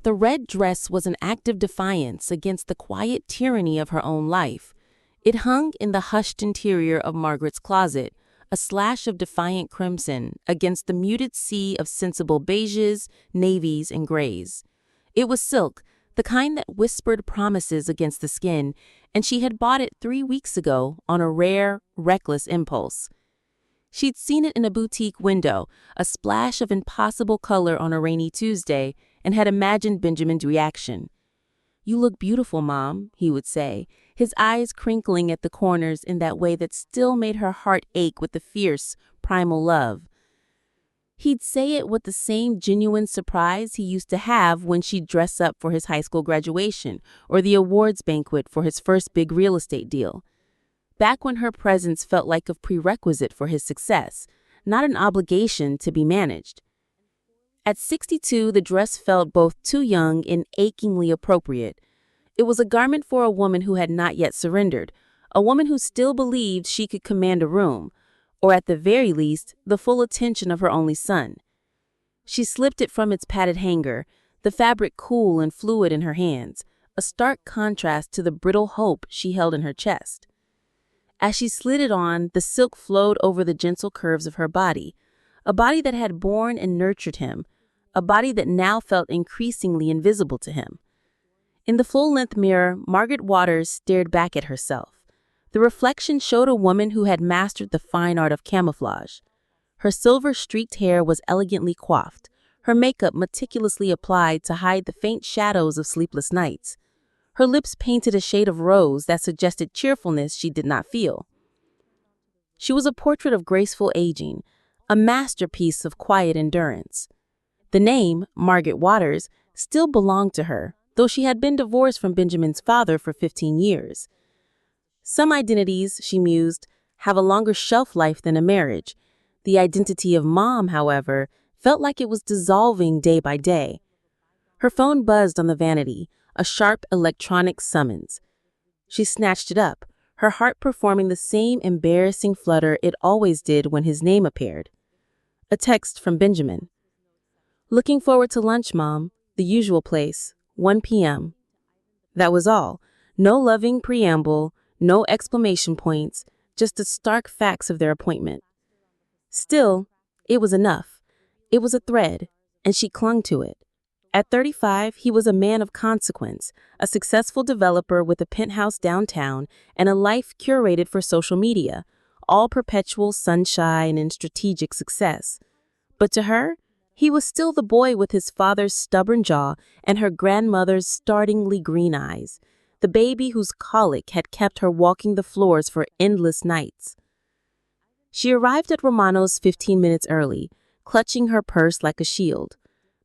The red dress was an act of defiance against the quiet tyranny of her own life. It hung in the hushed interior of Margaret's closet, a slash of defiant crimson against the muted sea of sensible beiges, navies, and grays. It was silk, the kind that whispered promises against the skin, and she had bought it 3 weeks ago on a rare, reckless impulse. She'd seen it in a boutique window, a splash of impossible color on a rainy Tuesday, and had imagined Benjamin's reaction. "You look beautiful, Mom," he would say, his eyes crinkling at the corners in that way that still made her heart ache with the fierce, primal love. He'd say it with the same genuine surprise he used to have when she'd dress up for his high school graduation or the awards banquet for his first big real estate deal. Back when her presence felt like a prerequisite for his success, not an obligation to be managed. At 62, the dress felt both too young and achingly appropriate. It was a garment for a woman who had not yet surrendered, a woman who still believed she could command a room, or at the very least, the full attention of her only son. She slipped it from its padded hanger, the fabric cool and fluid in her hands, a stark contrast to the brittle hope she held in her chest. As she slid it on, the silk flowed over the gentle curves of her body, a body that had borne and nurtured him, a body that now felt increasingly invisible to him. In the full-length mirror, Margaret Waters stared back at herself. The reflection showed a woman who had mastered the fine art of camouflage. Her silver-streaked hair was elegantly coiffed, her makeup meticulously applied to hide the faint shadows of sleepless nights. Her lips painted a shade of rose that suggested cheerfulness she did not feel. She was a portrait of graceful aging, a masterpiece of quiet endurance. The name, Margaret Waters, still belonged to her, though she had been divorced from Benjamin's father for 15 years. Some identities, she mused, have a longer shelf life than a marriage. The identity of Mom, however, felt like it was dissolving day by day. Her phone buzzed on the vanity, a sharp electronic summons. She snatched it up, her heart performing the same embarrassing flutter it always did when his name appeared. A text from Benjamin. "Looking forward to lunch, Mom. The usual place, 1 p.m. That was all. No loving preamble, no exclamation points, just the stark facts of their appointment. Still, it was enough. It was a thread, and she clung to it. At 35, he was a man of consequence, a successful developer with a penthouse downtown and a life curated for social media, all perpetual sunshine and strategic success. But to her, he was still the boy with his father's stubborn jaw and her grandmother's startlingly green eyes, the baby whose colic had kept her walking the floors for endless nights. She arrived at Romano's 15 minutes early, clutching her purse like a shield.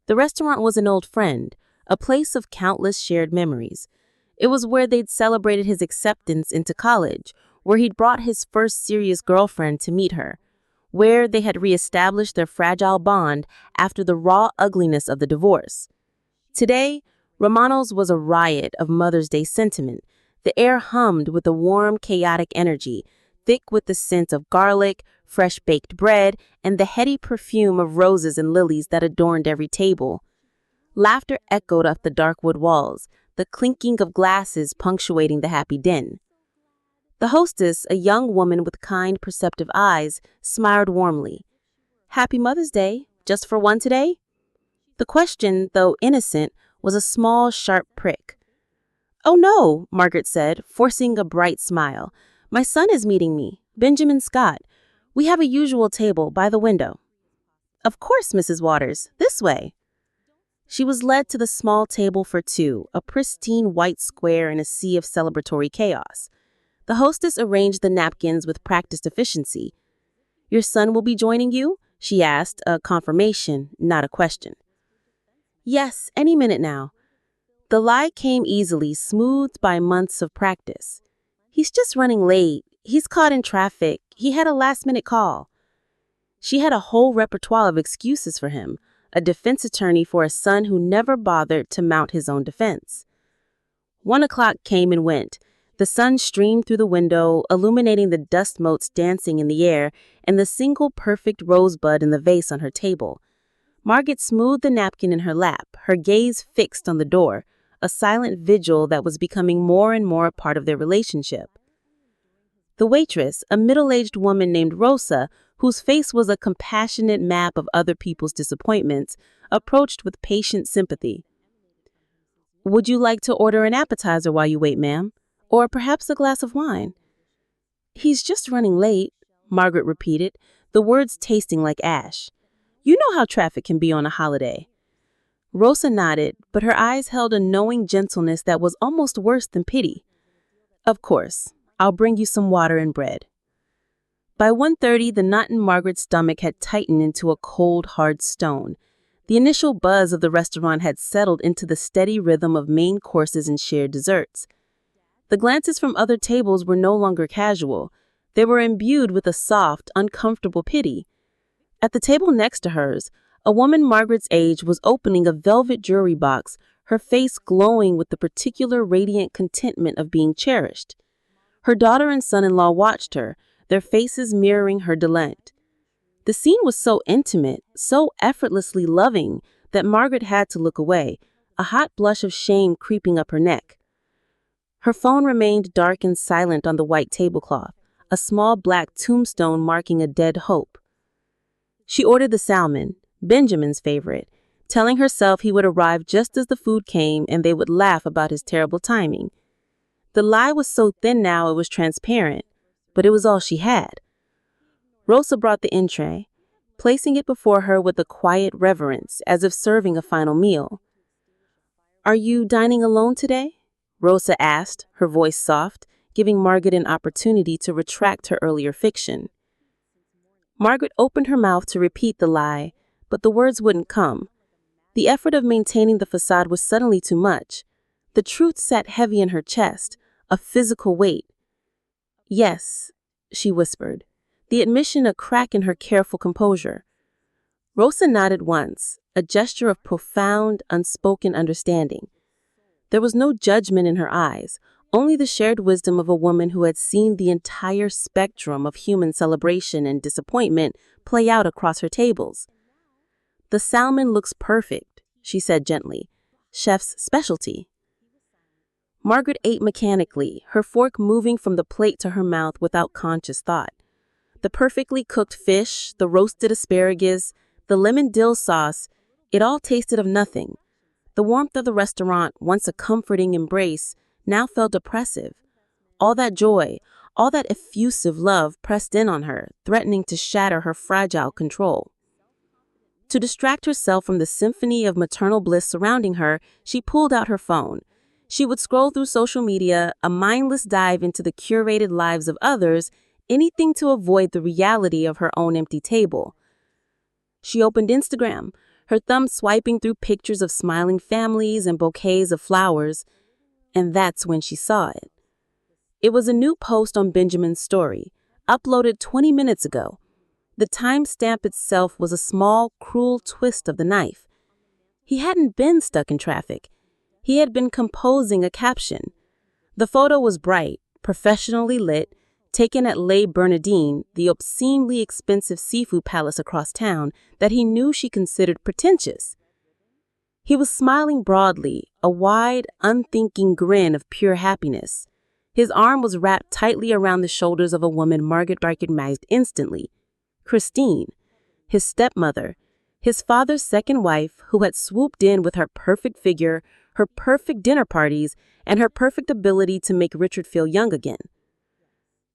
The restaurant was an old friend, a place of countless shared memories. It was where they'd celebrated his acceptance into college, where he'd brought his first serious girlfriend to meet her, where they had reestablished their fragile bond after the raw ugliness of the divorce. Today, Romano's was a riot of Mother's Day sentiment. The air hummed with a warm, chaotic energy, thick with the scent of garlic, fresh baked bread, and the heady perfume of roses and lilies that adorned every table. Laughter echoed off the dark wood walls, the clinking of glasses punctuating the happy din. The hostess, a young woman with kind, perceptive eyes, smiled warmly. "Happy Mother's Day, just for one today?" The question, though innocent, was a small, sharp prick. "Oh no," Margaret said, forcing a bright smile. "My son is meeting me, Benjamin Scott. We have a usual table by the window." "Of course, Mrs. Waters, this way." She was led to the small table for two, a pristine white square in a sea of celebratory chaos. The hostess arranged the napkins with practiced efficiency. "Your son will be joining you?" she asked, a confirmation, not a question. "Yes, any minute now." The lie came easily, smoothed by months of practice. "He's just running late. He's caught in traffic. He had a last-minute call." She had a whole repertoire of excuses for him, a defense attorney for a son who never bothered to mount his own defense. 1 o'clock came and went. The sun streamed through the window, illuminating the dust motes dancing in the air and the single perfect rosebud in the vase on her table. Margaret smoothed the napkin in her lap, her gaze fixed on the door, a silent vigil that was becoming more and more a part of their relationship. The waitress, a middle-aged woman named Rosa, whose face was a compassionate map of other people's disappointments, approached with patient sympathy. "Would you like to order an appetizer while you wait, ma'am? Or perhaps a glass of wine?" "He's just running late," Margaret repeated, the words tasting like ash. "You know how traffic can be on a holiday." Rosa nodded, but her eyes held a knowing gentleness that was almost worse than pity. "Of course. I'll bring you some water and bread." By 1:30, the knot in Margaret's stomach had tightened into a cold, hard stone. The initial buzz of the restaurant had settled into the steady rhythm of main courses and shared desserts. The glances from other tables were no longer casual. They were imbued with a soft, uncomfortable pity. At the table next to hers, a woman Margaret's age was opening a velvet jewelry box, her face glowing with the particular radiant contentment of being cherished. Her daughter and son-in-law watched her, their faces mirroring her delight. The scene was so intimate, so effortlessly loving, that Margaret had to look away, a hot blush of shame creeping up her neck. Her phone remained dark and silent on the white tablecloth, a small black tombstone marking a dead hope. She ordered the salmon, Benjamin's favorite, telling herself he would arrive just as the food came and they would laugh about his terrible timing. The lie was so thin now it was transparent, but it was all she had. Rosa brought the entree, placing it before her with a quiet reverence, as if serving a final meal. "Are you dining alone today?" Rosa asked, her voice soft, giving Margaret an opportunity to retract her earlier fiction. Margaret opened her mouth to repeat the lie, but the words wouldn't come. The effort of maintaining the facade was suddenly too much. The truth sat heavy in her chest, a physical weight. "Yes," she whispered, the admission a crack in her careful composure. Rosa nodded once, a gesture of profound, unspoken understanding. There was no judgment in her eyes, only the shared wisdom of a woman who had seen the entire spectrum of human celebration and disappointment play out across her tables. "The salmon looks perfect," she said gently. "Chef's specialty." Margaret ate mechanically, her fork moving from the plate to her mouth without conscious thought. The perfectly cooked fish, the roasted asparagus, the lemon dill sauce, it all tasted of nothing. The warmth of the restaurant, once a comforting embrace, now felt oppressive. All that joy, all that effusive love pressed in on her, threatening to shatter her fragile control. To distract herself from the symphony of maternal bliss surrounding her, she pulled out her phone. She would scroll through social media, a mindless dive into the curated lives of others, anything to avoid the reality of her own empty table. She opened Instagram, her thumb swiping through pictures of smiling families and bouquets of flowers, and that's when she saw it. It was a new post on Benjamin's story, uploaded 20 minutes ago. The timestamp itself was a small, cruel twist of the knife. He hadn't been stuck in traffic. He had been composing a caption. The photo was bright, professionally lit, taken at Les Bernardines, the obscenely expensive seafood palace across town that he knew she considered pretentious. He was smiling broadly, a wide, unthinking grin of pure happiness. His arm was wrapped tightly around the shoulders of a woman Margaret recognized instantly. Christine, his stepmother, his father's second wife, who had swooped in with her perfect figure, her perfect dinner parties, and her perfect ability to make Richard feel young again.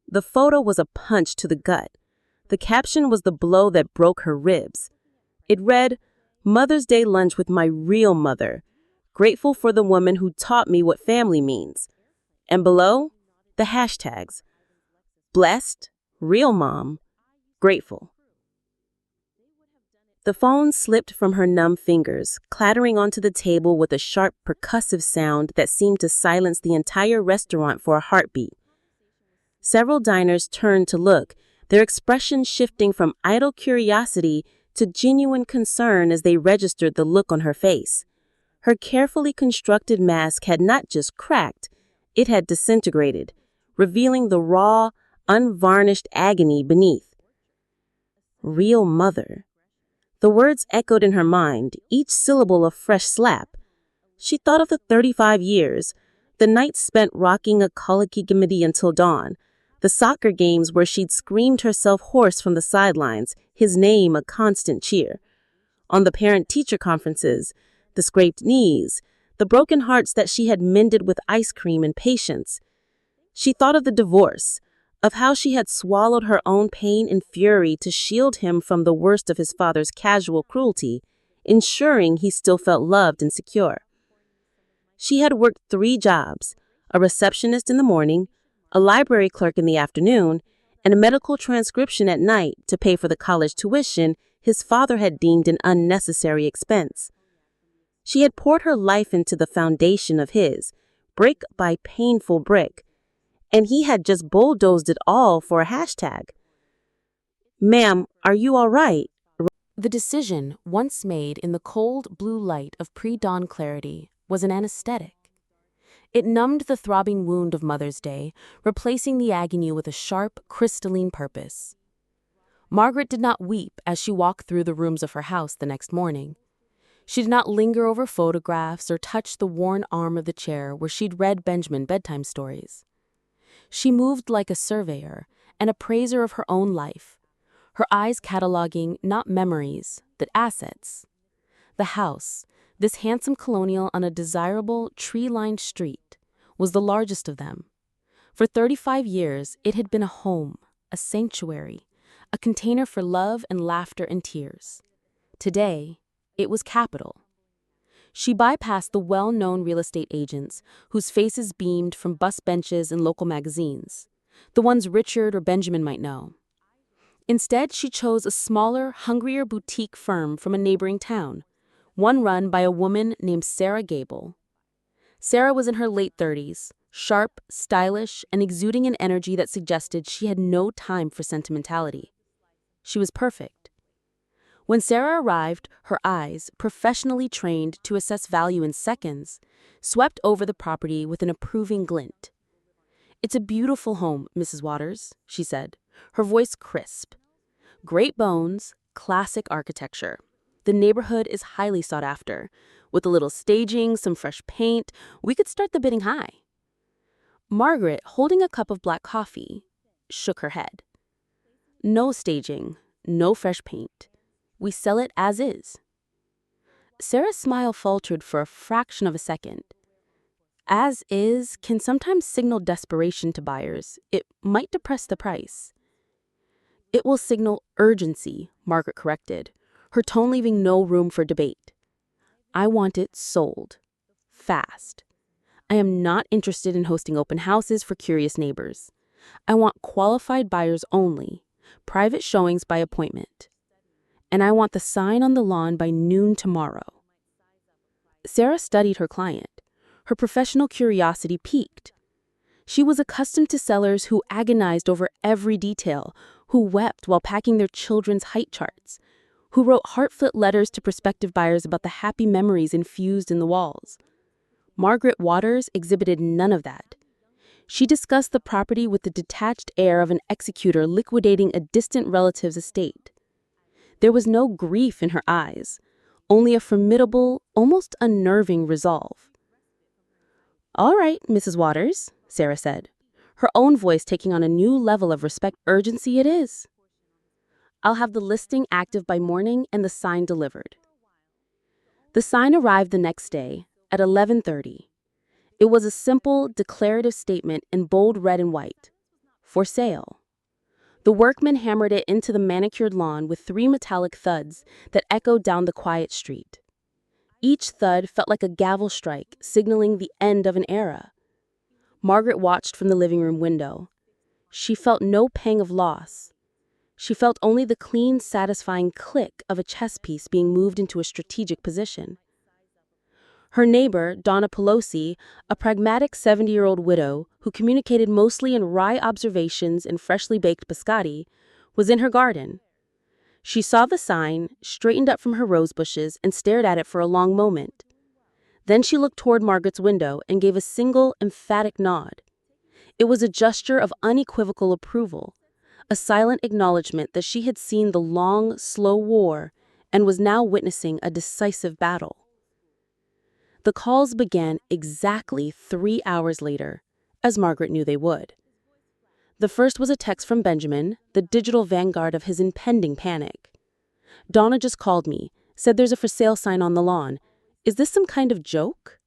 The photo was a punch to the gut. The caption was the blow that broke her ribs. It read, "Mother's Day lunch with my real mother. Grateful for the woman who taught me what family means." And below, the hashtags, blessed, real mom, grateful. The phone slipped from her numb fingers, clattering onto the table with a sharp, percussive sound that seemed to silence the entire restaurant for a heartbeat. Several diners turned to look, their expressions shifting from idle curiosity to genuine concern as they registered the look on her face. Her carefully constructed mask had not just cracked, it had disintegrated, revealing the raw, unvarnished agony beneath. Real mother. The words echoed in her mind, each syllable a fresh slap. She thought of the 35 years, the nights spent rocking a colicky committee until dawn, the soccer games where she'd screamed herself hoarse from the sidelines, his name a constant cheer. On the parent-teacher conferences, the scraped knees, the broken hearts that she had mended with ice cream and patience. She thought of the divorce, of how she had swallowed her own pain and fury to shield him from the worst of his father's casual cruelty, ensuring he still felt loved and secure. She had worked 3 jobs, a receptionist in the morning, a library clerk in the afternoon, and a medical transcription at night to pay for the college tuition his father had deemed an unnecessary expense. She had poured her life into the foundation of his, brick by painful brick, and he had just bulldozed it all for a hashtag. "Ma'am, are you all right?" The decision, once made in the cold blue light of pre-dawn clarity, was an anesthetic. It numbed the throbbing wound of Mother's Day, replacing the agony with a sharp, crystalline purpose. Margaret did not weep as she walked through the rooms of her house the next morning. She did not linger over photographs or touch the worn arm of the chair where she'd read Benjamin bedtime stories. She moved like a surveyor, an appraiser of her own life, her eyes cataloging not memories, but assets. The house, this handsome colonial on a desirable, tree-lined street, was the largest of them. For 35 years, it had been a home, a sanctuary, a container for love and laughter and tears. Today, it was capital. She bypassed the well-known real estate agents whose faces beamed from bus benches in local magazines, the ones Richard or Benjamin might know. Instead, she chose a smaller, hungrier boutique firm from a neighboring town, one run by a woman named Sarah Gable. Sarah was in her late 30s, sharp, stylish, and exuding an energy that suggested she had no time for sentimentality. She was perfect. When Sarah arrived, her eyes, professionally trained to assess value in seconds, swept over the property with an approving glint. "It's a beautiful home, Mrs. Waters," she said, her voice crisp. "Great bones, classic architecture. The neighborhood is highly sought after. With a little staging, some fresh paint, we could start the bidding high." Margaret, holding a cup of black coffee, shook her head. "No staging, no fresh paint. We sell it as is." Sarah's smile faltered for a fraction of a second. As is can sometimes signal desperation to buyers. It might depress the price. "It will signal urgency," Margaret corrected, her tone leaving no room for debate. "I want it sold. Fast. I am not interested in hosting open houses for curious neighbors. I want qualified buyers only, private showings by appointment. And I want the sign on the lawn by noon tomorrow." Sarah studied her client. Her professional curiosity piqued. She was accustomed to sellers who agonized over every detail, who wept while packing their children's height charts, who wrote heartfelt letters to prospective buyers about the happy memories infused in the walls. Margaret Waters exhibited none of that. She discussed the property with the detached air of an executor liquidating a distant relative's estate. There was no grief in her eyes, only a formidable, almost unnerving resolve. "All right, Mrs. Waters," Sarah said, her own voice taking on a new level of respect. "Urgency it is. I'll have the listing active by morning and the sign delivered." The sign arrived the next day at 11:30. It was a simple, declarative statement in bold red and white. For sale. The workmen hammered it into the manicured lawn with 3 metallic thuds that echoed down the quiet street. Each thud felt like a gavel strike, signaling the end of an era. Margaret watched from the living room window. She felt no pang of loss. She felt only the clean, satisfying click of a chess piece being moved into a strategic position. Her neighbor, Donna Pelosi, a pragmatic 70-year-old widow who communicated mostly in wry observations and freshly baked biscotti, was in her garden. She saw the sign, straightened up from her rose bushes, and stared at it for a long moment. Then she looked toward Margaret's window and gave a single, emphatic nod. It was a gesture of unequivocal approval, a silent acknowledgement that she had seen the long, slow war and was now witnessing a decisive battle. The calls began exactly 3 hours later, as Margaret knew they would. The first was a text from Benjamin, the digital vanguard of his impending panic. "Donna just called me, said there's a for sale sign on the lawn. Is this some kind of joke?"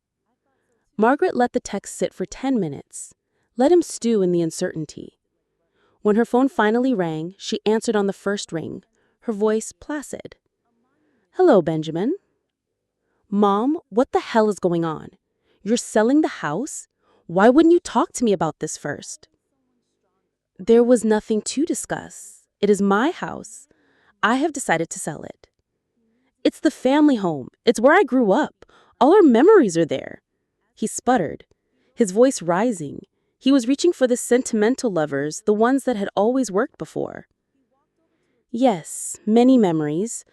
Margaret let the text sit for 10 minutes, let him stew in the uncertainty. When her phone finally rang, she answered on the first ring, her voice placid. "Hello, Benjamin." "Mom, what the hell is going on? You're selling the house? Why wouldn't you talk to me about this first?" "There was nothing to discuss. It is my house. I have decided to sell it." "It's the family home. It's where I grew up. All our memories are there." He sputtered, his voice rising. He was reaching for the sentimental lovers, the ones that had always worked before. "Yes, many memories,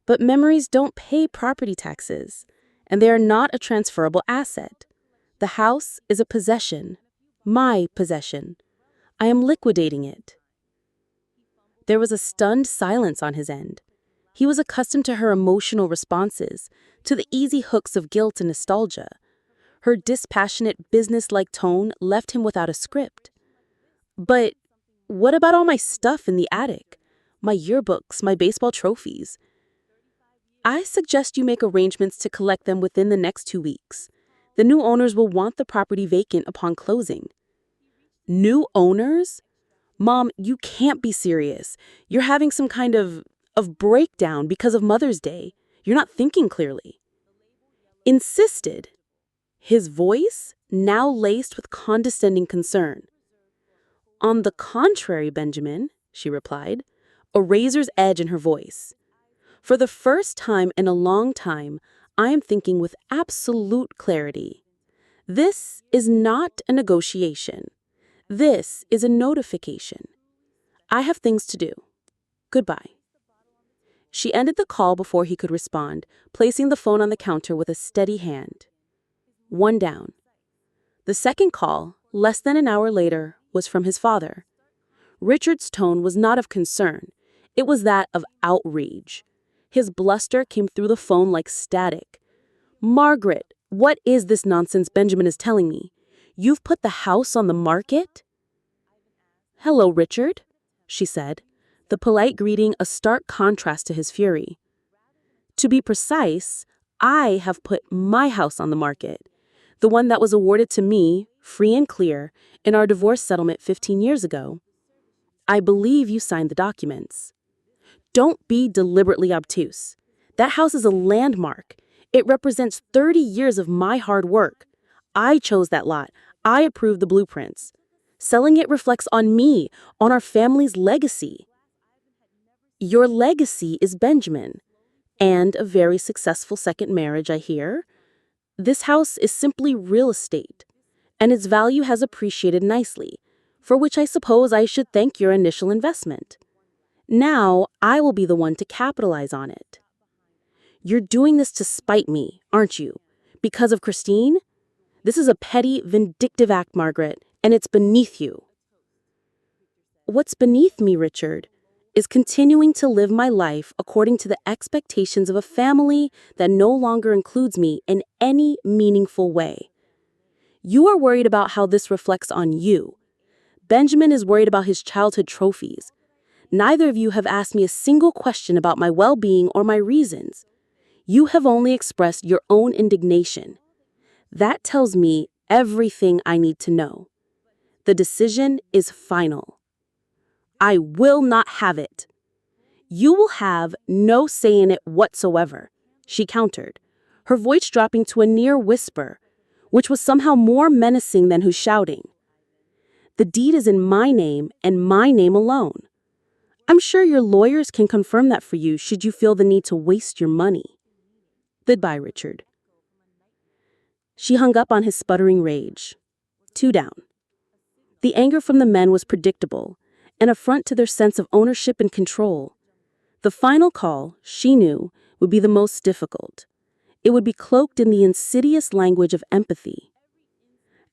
but memories don't pay property taxes, and they are not a transferable asset. The house is a possession, my possession. I am liquidating it." There was a stunned silence on his end. He was accustomed to her emotional responses, to the easy hooks of guilt and nostalgia. Her dispassionate, business-like tone left him without a script. "But what about all my stuff in the attic? My yearbooks, my baseball trophies?" "I suggest you make arrangements to collect them within the next 2 weeks. The new owners will want the property vacant upon closing." "New owners? Mom, you can't be serious. You're having some kind of breakdown because of Mother's Day. You're not thinking clearly." Insisted, his voice now laced with condescending concern. "On the contrary, Benjamin," she replied, a razor's edge in her voice. "For the first time in a long time, I am thinking with absolute clarity. This is not a negotiation. This is a notification. I have things to do. Goodbye." She ended the call before he could respond, placing the phone on the counter with a steady hand. One down. The second call, less than an hour later, was from his father. Richard's tone was not of concern. It was that of outrage. His bluster came through the phone like static. "Margaret, what is this nonsense Benjamin is telling me? You've put the house on the market?" "Hello, Richard," she said, the polite greeting a stark contrast to his fury. "To be precise, I have put my house on the market, the one that was awarded to me, free and clear, in our divorce settlement 15 years ago. I believe you signed the documents." "Don't be deliberately obtuse. That house is a landmark. It represents 30 years of my hard work. I chose that lot. I approved the blueprints. Selling it reflects on me, on our family's legacy." "Your legacy is Benjamin, and a very successful second marriage, I hear. This house is simply real estate, and its value has appreciated nicely, for which I suppose I should thank your initial investment. Now I will be the one to capitalize on it." "You're doing this to spite me, aren't you? Because of Christine? This is a petty, vindictive act, Margaret, and it's beneath you." "What's beneath me, Richard, is continuing to live my life according to the expectations of a family that no longer includes me in any meaningful way. You are worried about how this reflects on you. Benjamin is worried about his childhood trophies. Neither of you have asked me a single question about my well-being or my reasons. You have only expressed your own indignation. That tells me everything I need to know. The decision is final. I will not have it." "You will have no say in it whatsoever," she countered, her voice dropping to a near whisper, which was somehow more menacing than his shouting. "The deed is in my name and my name alone. I'm sure your lawyers can confirm that for you should you feel the need to waste your money. Goodbye, Richard." She hung up on his sputtering rage. 2 down. The anger from the men was predictable, an affront to their sense of ownership and control. The final call, she knew, would be the most difficult. It would be cloaked in the insidious language of empathy.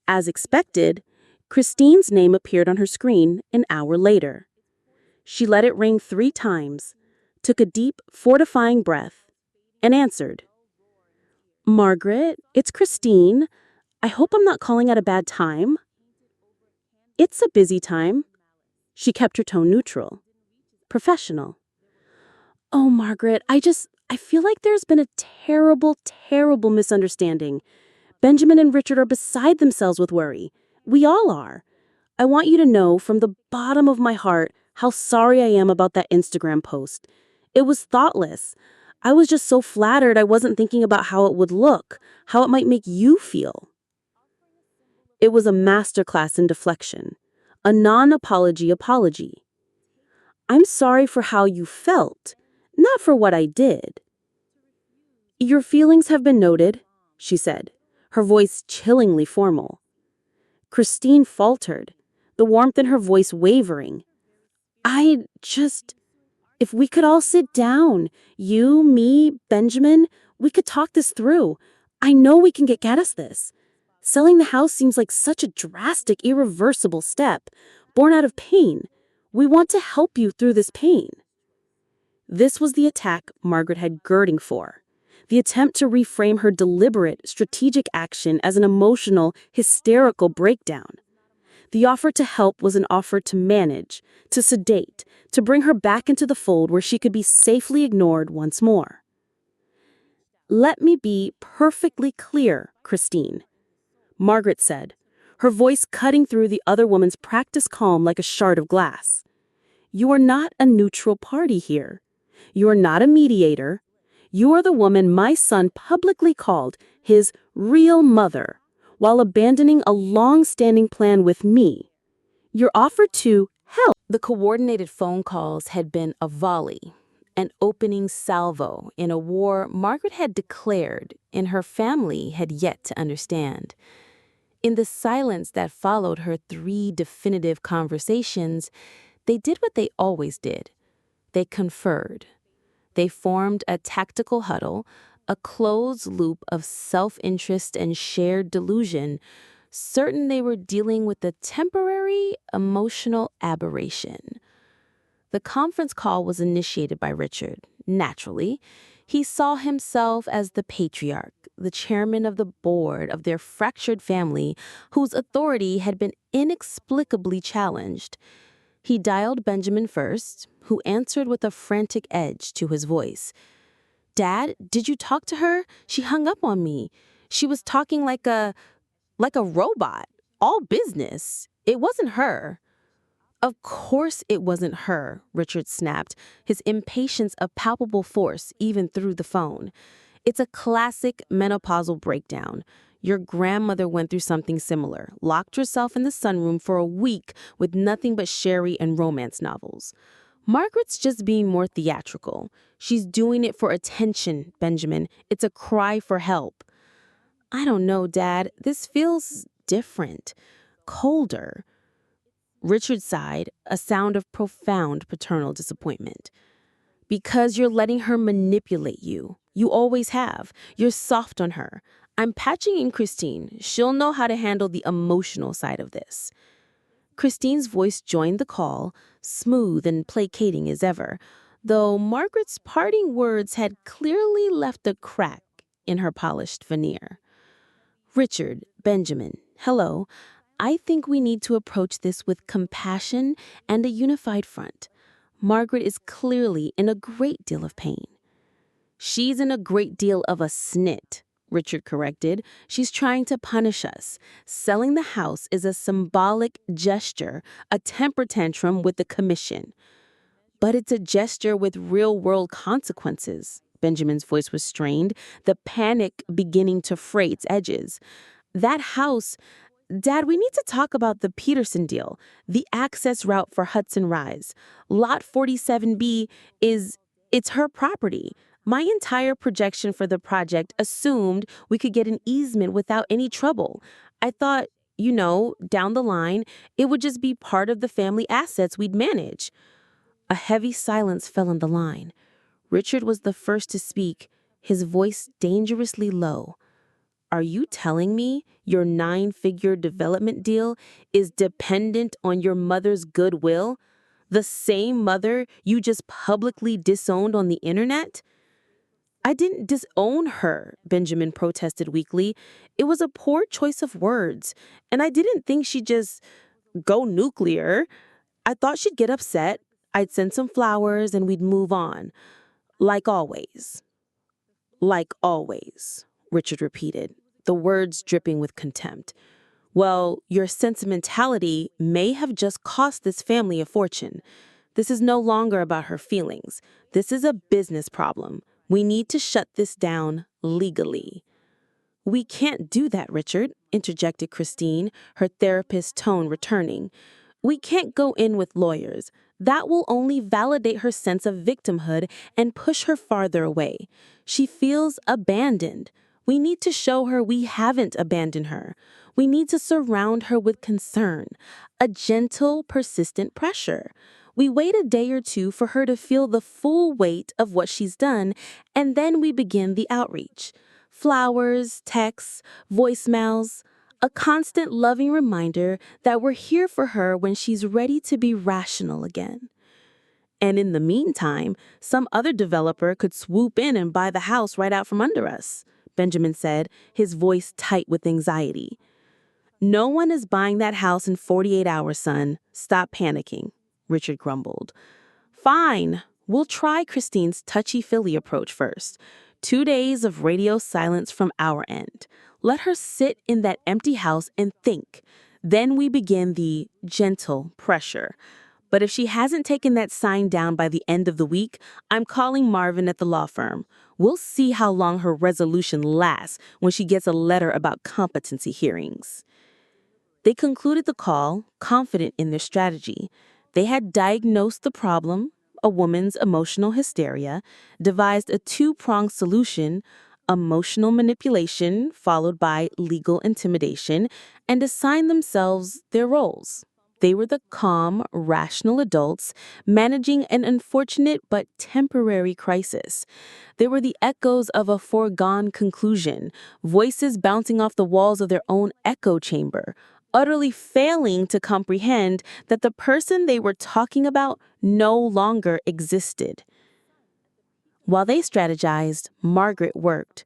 As expected, Christine's name appeared on her screen an hour later. She let it ring 3 times, took a deep, fortifying breath, and answered, "Margaret, it's Christine. I hope I'm not calling at a bad time." "It's a busy time." She kept her tone neutral, professional. "Oh, Margaret, I feel like there's been a terrible, terrible misunderstanding. Benjamin and Richard are beside themselves with worry. We all are. I want you to know from the bottom of my heart how sorry I am about that Instagram post. It was thoughtless. I was just so flattered I wasn't thinking about how it would look, how it might make you feel." It was a masterclass in deflection, a non-apology apology. "I'm sorry for how you felt, not for what I did." "Your feelings have been noted," she said, her voice chillingly formal. Christine faltered, the warmth in her voice wavering. If we could all sit down, you, me, Benjamin, we could talk this through. I know we can get us this. Selling the house seems like such a drastic, irreversible step, born out of pain. We want to help you through this pain." This was the attack Margaret had girding for. The attempt to reframe her deliberate, strategic action as an emotional, hysterical breakdown. The offer to help was an offer to manage, to sedate, to bring her back into the fold where she could be safely ignored once more. "Let me be perfectly clear, Christine," Margaret said, her voice cutting through the other woman's practiced calm like a shard of glass. "You are not a neutral party here. You are not a mediator. You are the woman my son publicly called his real mother, while abandoning a long-standing plan with me. Your offer to help." The coordinated phone calls had been a volley, an opening salvo in a war Margaret had declared and her family had yet to understand. In the silence that followed her 3 definitive conversations, they did what they always did. They conferred. They formed a tactical huddle, a closed loop of self-interest and shared delusion, certain they were dealing with a temporary emotional aberration. The conference call was initiated by Richard. Naturally, he saw himself as the patriarch, the chairman of the board of their fractured family, whose authority had been inexplicably challenged. He dialed Benjamin first, who answered with a frantic edge to his voice. "Dad, did you talk to her? She hung up on me. She was talking like a robot. All business. It wasn't her." "Of course it wasn't her," Richard snapped, his impatience a palpable force even through the phone. "It's a classic menopausal breakdown. Your grandmother went through something similar, locked herself in the sunroom for a week with nothing but sherry and romance novels. Margaret's just being more theatrical. She's doing it for attention, Benjamin. It's a cry for help." "I don't know, Dad. This feels different. Colder." Richard sighed, a sound of profound paternal disappointment. "Because you're letting her manipulate you. You always have. You're soft on her. I'm patching in Christine. She'll know how to handle the emotional side of this." Christine's voice joined the call, smooth and placating as ever, though Margaret's parting words had clearly left a crack in her polished veneer. "Richard, Benjamin, hello. I think we need to approach this with compassion and a unified front. Margaret is clearly in a great deal of pain." "She's in a great deal of a snit," Richard corrected. "She's trying to punish us. Selling the house is a symbolic gesture, a temper tantrum with the commission." "But it's a gesture with real-world consequences." Benjamin's voice was strained, the panic beginning to fray its edges. "That house... Dad, we need to talk about the Peterson deal, the access route for Hudson Rise. Lot 47B it's her property. My entire projection for the project assumed we could get an easement without any trouble. I thought, down the line, it would just be part of the family assets we'd manage." A heavy silence fell on the line. Richard was the first to speak, his voice dangerously low. "Are you telling me your 9-figure development deal is dependent on your mother's goodwill? The same mother you just publicly disowned on the internet? I didn't disown her, Benjamin protested weakly. It was a poor choice of words, and I didn't think she'd just go nuclear. I thought she'd get upset. I'd send some flowers and we'd move on. Like always. Like always, Richard repeated, the words dripping with contempt. Well, your sentimentality may have just cost this family a fortune. This is no longer about her feelings. This is a business problem. We need to shut this down legally. We can't do that, Richard, interjected Christine, her therapist's tone returning. We can't go in with lawyers. That will only validate her sense of victimhood and push her farther away. She feels abandoned. We need to show her we haven't abandoned her. We need to surround her with concern, a gentle, persistent pressure. We wait a day or two for her to feel the full weight of what she's done, and then we begin the outreach. Flowers, texts, voicemails, a constant loving reminder that we're here for her when she's ready to be rational again. And in the meantime, some other developer could swoop in and buy the house right out from under us, Benjamin said, his voice tight with anxiety. No one is buying that house in 48 hours, son. Stop panicking, Richard grumbled. Fine, we'll try Christine's touchy-feely approach first. 2 days of radio silence from our end. Let her sit in that empty house and think. Then we begin the gentle pressure. But if she hasn't taken that sign down by the end of the week, I'm calling Marvin at the law firm. We'll see how long her resolution lasts when she gets a letter about competency hearings. They concluded the call, confident in their strategy. They had diagnosed the problem, a woman's emotional hysteria, devised a two-pronged solution, emotional manipulation followed by legal intimidation, and assigned themselves their roles. They were the calm, rational adults managing an unfortunate but temporary crisis. They were the echoes of a foregone conclusion, voices bouncing off the walls of their own echo chamber, utterly failing to comprehend that the person they were talking about no longer existed. While they strategized, Margaret worked.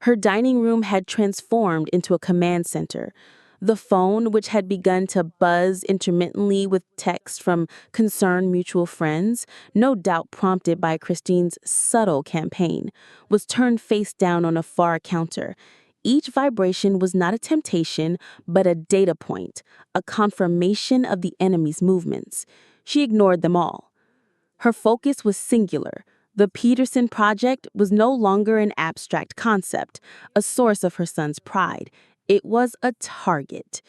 Her dining room had transformed into a command center. The phone, which had begun to buzz intermittently with texts from concerned mutual friends, no doubt prompted by Christine's subtle campaign, was turned face down on a far counter. Each vibration was not a temptation, but a data point, a confirmation of the enemy's movements. She ignored them all. Her focus was singular. The Peterson Project was no longer an abstract concept, a source of her son's pride. It was a target.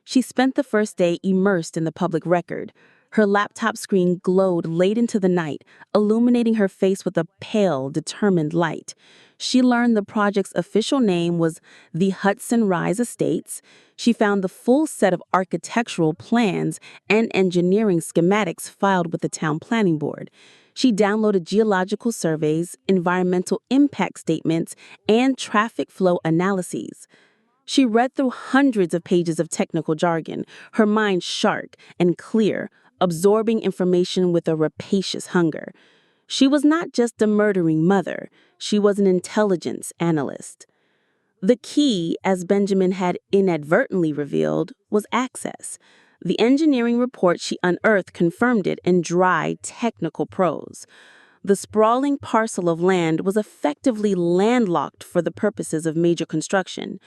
She spent the first day immersed in the public record. Her laptop screen glowed late into the night, illuminating her face with a pale, determined light. She learned the project's official name was the Hudson Rise Estates. She found the full set of architectural plans and engineering schematics filed with the town planning board. She downloaded geological surveys, environmental impact statements, and traffic flow analyses. She read through hundreds of pages of technical jargon, her mind sharp and clear, absorbing information with a rapacious hunger. She was not just a murdering mother, she was an intelligence analyst. The key, as Benjamin had inadvertently revealed, was access. The engineering report she unearthed confirmed it in dry, technical prose. The sprawling parcel of land was effectively landlocked for the purposes of major construction.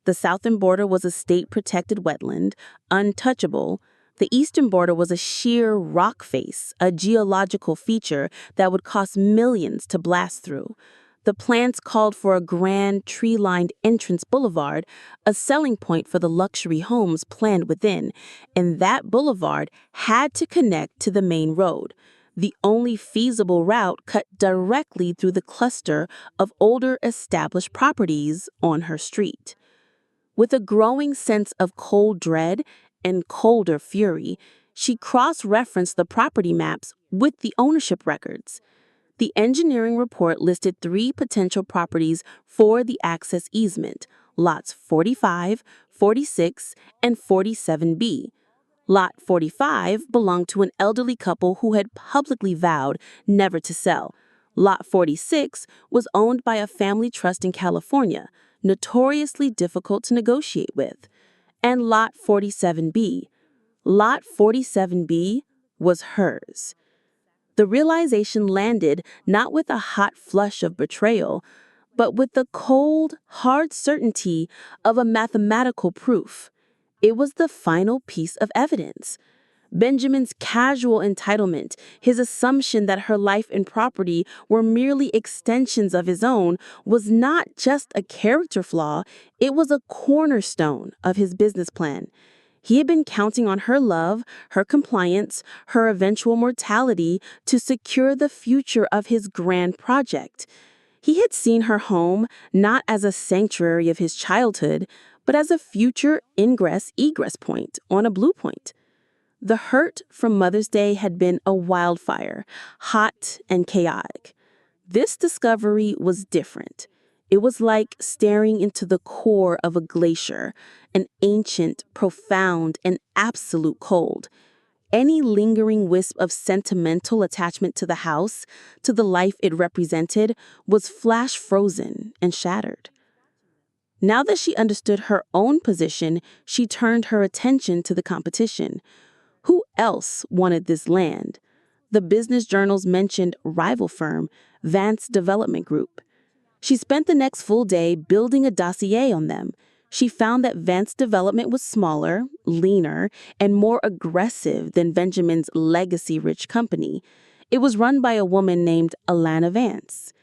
The southern border was a state-protected wetland, untouchable. The eastern border was a sheer rock face, a geological feature that would cost millions to blast through. The plans called for a grand, tree-lined entrance boulevard, a selling point for the luxury homes planned within, and that boulevard had to connect to the main road. The only feasible route cut directly through the cluster of older established properties on her street. With a growing sense of cold dread and colder fury, she cross-referenced the property maps with the ownership records. The engineering report listed 3 potential properties for the access easement, lots 45, 46, and 47B. Lot 45 belonged to an elderly couple who had publicly vowed never to sell. Lot 46 was owned by a family trust in California, notoriously difficult to negotiate with. And Lot 47B. Lot 47B was hers. The realization landed not with a hot flush of betrayal, but with the cold, hard certainty of a mathematical proof. It was the final piece of evidence. Benjamin's casual entitlement, his assumption that her life and property were merely extensions of his own, was not just a character flaw, it was a cornerstone of his business plan. He had been counting on her love, her compliance, her eventual mortality to secure the future of his grand project. He had seen her home not as a sanctuary of his childhood, but as a future ingress-egress point on a blue point. The hurt from Mother's Day had been a wildfire, hot and chaotic. This discovery was different. It was like staring into the core of a glacier, an ancient, profound, and absolute cold. Any lingering wisp of sentimental attachment to the house, to the life it represented, was flash frozen and shattered. Now that she understood her own position, she turned her attention to the competition. Who else wanted this land? The business journals mentioned rival firm, Vance Development Group. She spent the next full day building a dossier on them. She found that Vance Development was smaller, leaner, and more aggressive than Benjamin's legacy-rich company. It was run by a woman named Alana Vance.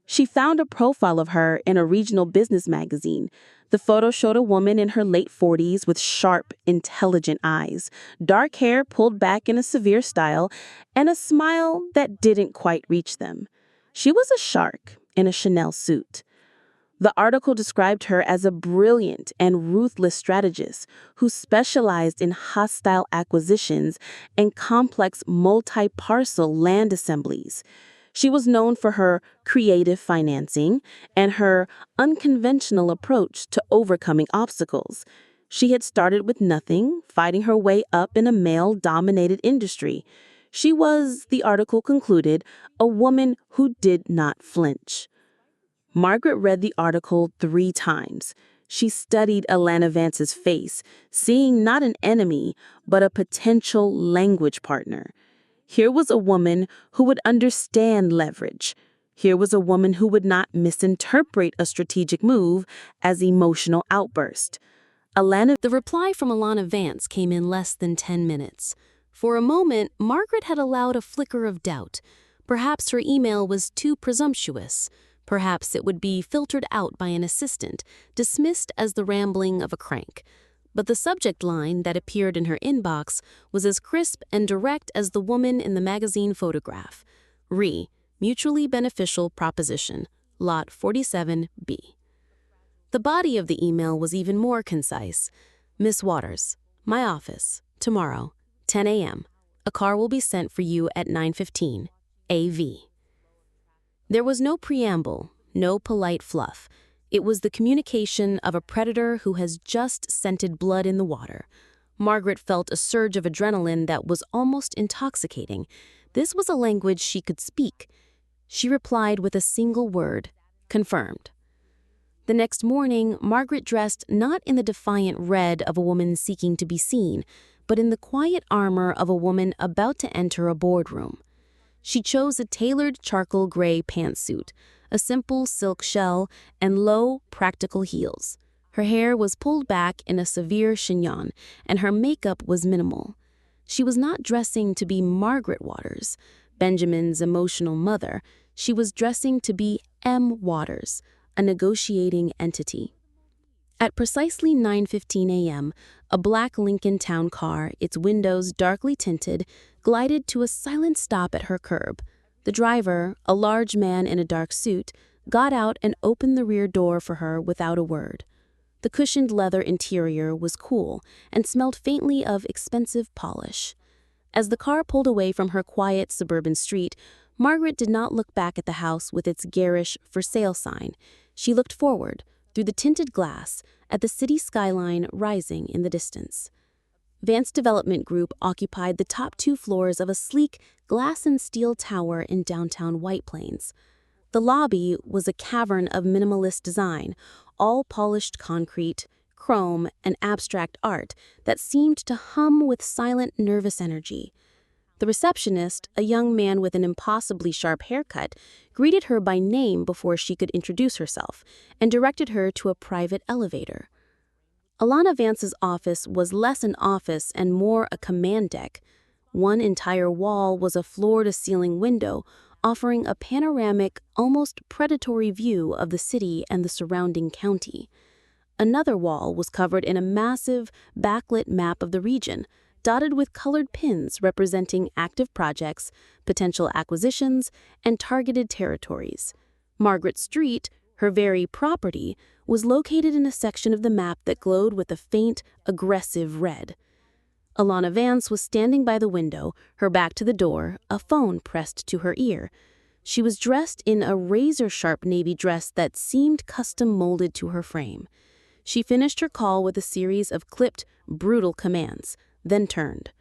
She found a profile of her in a regional business magazine. The photo showed a woman in her late 40s with sharp, intelligent eyes, dark hair pulled back in a severe style, and a smile that didn't quite reach them. She was a shark in a Chanel suit. The article described her as a brilliant and ruthless strategist who specialized in hostile acquisitions and complex multi-parcel land assemblies. She was known for her creative financing and her unconventional approach to overcoming obstacles. She had started with nothing, fighting her way up in a male-dominated industry. She was, the article concluded, a woman who did not flinch. Margaret read the article 3 times. She studied Alana Vance's face, seeing not an enemy, but a potential language partner. Here was a woman who would understand leverage. Here was a woman who would not misinterpret a strategic move as emotional outburst. The reply from Alana Vance came in less than 10 minutes. For a moment, Margaret had allowed a flicker of doubt. Perhaps her email was too presumptuous. Perhaps it would be filtered out by an assistant, dismissed as the rambling of a crank. But the subject line that appeared in her inbox was as crisp and direct as the woman in the magazine photograph. Mutually beneficial proposition, Lot 47B. The body of the email was even more concise. Miss Waters, my office, tomorrow, 10 a.m. A car will be sent for you at 9:15, AV. There was no preamble, no polite fluff. It was the communication of a predator who has just scented blood in the water. Margaret felt a surge of adrenaline that was almost intoxicating. This was a language she could speak. She replied with a single word, confirmed. The next morning, Margaret dressed not in the defiant red of a woman seeking to be seen, but in the quiet armor of a woman about to enter a boardroom. She chose a tailored charcoal gray pantsuit, a simple silk shell, and low, practical heels. Her hair was pulled back in a severe chignon, and her makeup was minimal. She was not dressing to be Margaret Waters, Benjamin's emotional mother. She was dressing to be M. Waters, a negotiating entity. At precisely 9:15 a.m., a black Lincoln Town car, its windows darkly tinted, glided to a silent stop at her curb. The driver, a large man in a dark suit, got out and opened the rear door for her without a word. The cushioned leather interior was cool and smelled faintly of expensive polish. As the car pulled away from her quiet suburban street, Margaret did not look back at the house with its garish for sale sign. She looked forward, through the tinted glass, at the city skyline rising in the distance. Vance Development Group occupied the top 2 floors of a sleek glass and steel tower in downtown White Plains. The lobby was a cavern of minimalist design, all polished concrete, chrome, and abstract art that seemed to hum with silent, nervous energy. The receptionist, a young man with an impossibly sharp haircut, greeted her by name before she could introduce herself and directed her to a private elevator. Alana Vance's office was less an office and more a command deck. One entire wall was a floor-to-ceiling window, offering a panoramic, almost predatory view of the city and the surrounding county. Another wall was covered in a massive, backlit map of the region, dotted with colored pins representing active projects, potential acquisitions, and targeted territories. Margaret Street, her very property, was located in a section of the map that glowed with a faint, aggressive red. Alana Vance was standing by the window, her back to the door, a phone pressed to her ear. She was dressed in a razor-sharp navy dress that seemed custom-molded to her frame. She finished her call with a series of clipped, brutal commands, then turned.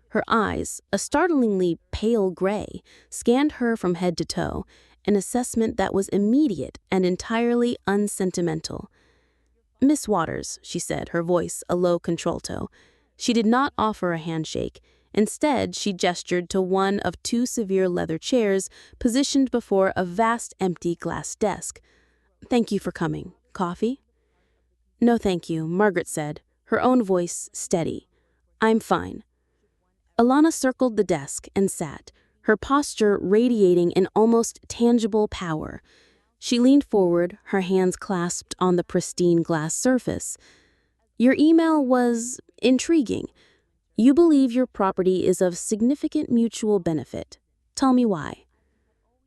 Her eyes, a startlingly pale gray, scanned her from head to toe, an assessment that was immediate and entirely unsentimental. "Miss Waters," she said, her voice a low contralto. She did not offer a handshake. Instead, she gestured to one of 2 severe leather chairs positioned before a vast empty glass desk. "Thank you for coming. Coffee?" "No, thank you," Margaret said, her own voice steady. "I'm fine." Alana circled the desk and sat, her posture radiating an almost tangible power. She leaned forward, her hands clasped on the pristine glass surface. "Your email was intriguing. You believe your property is of significant mutual benefit. Tell me why."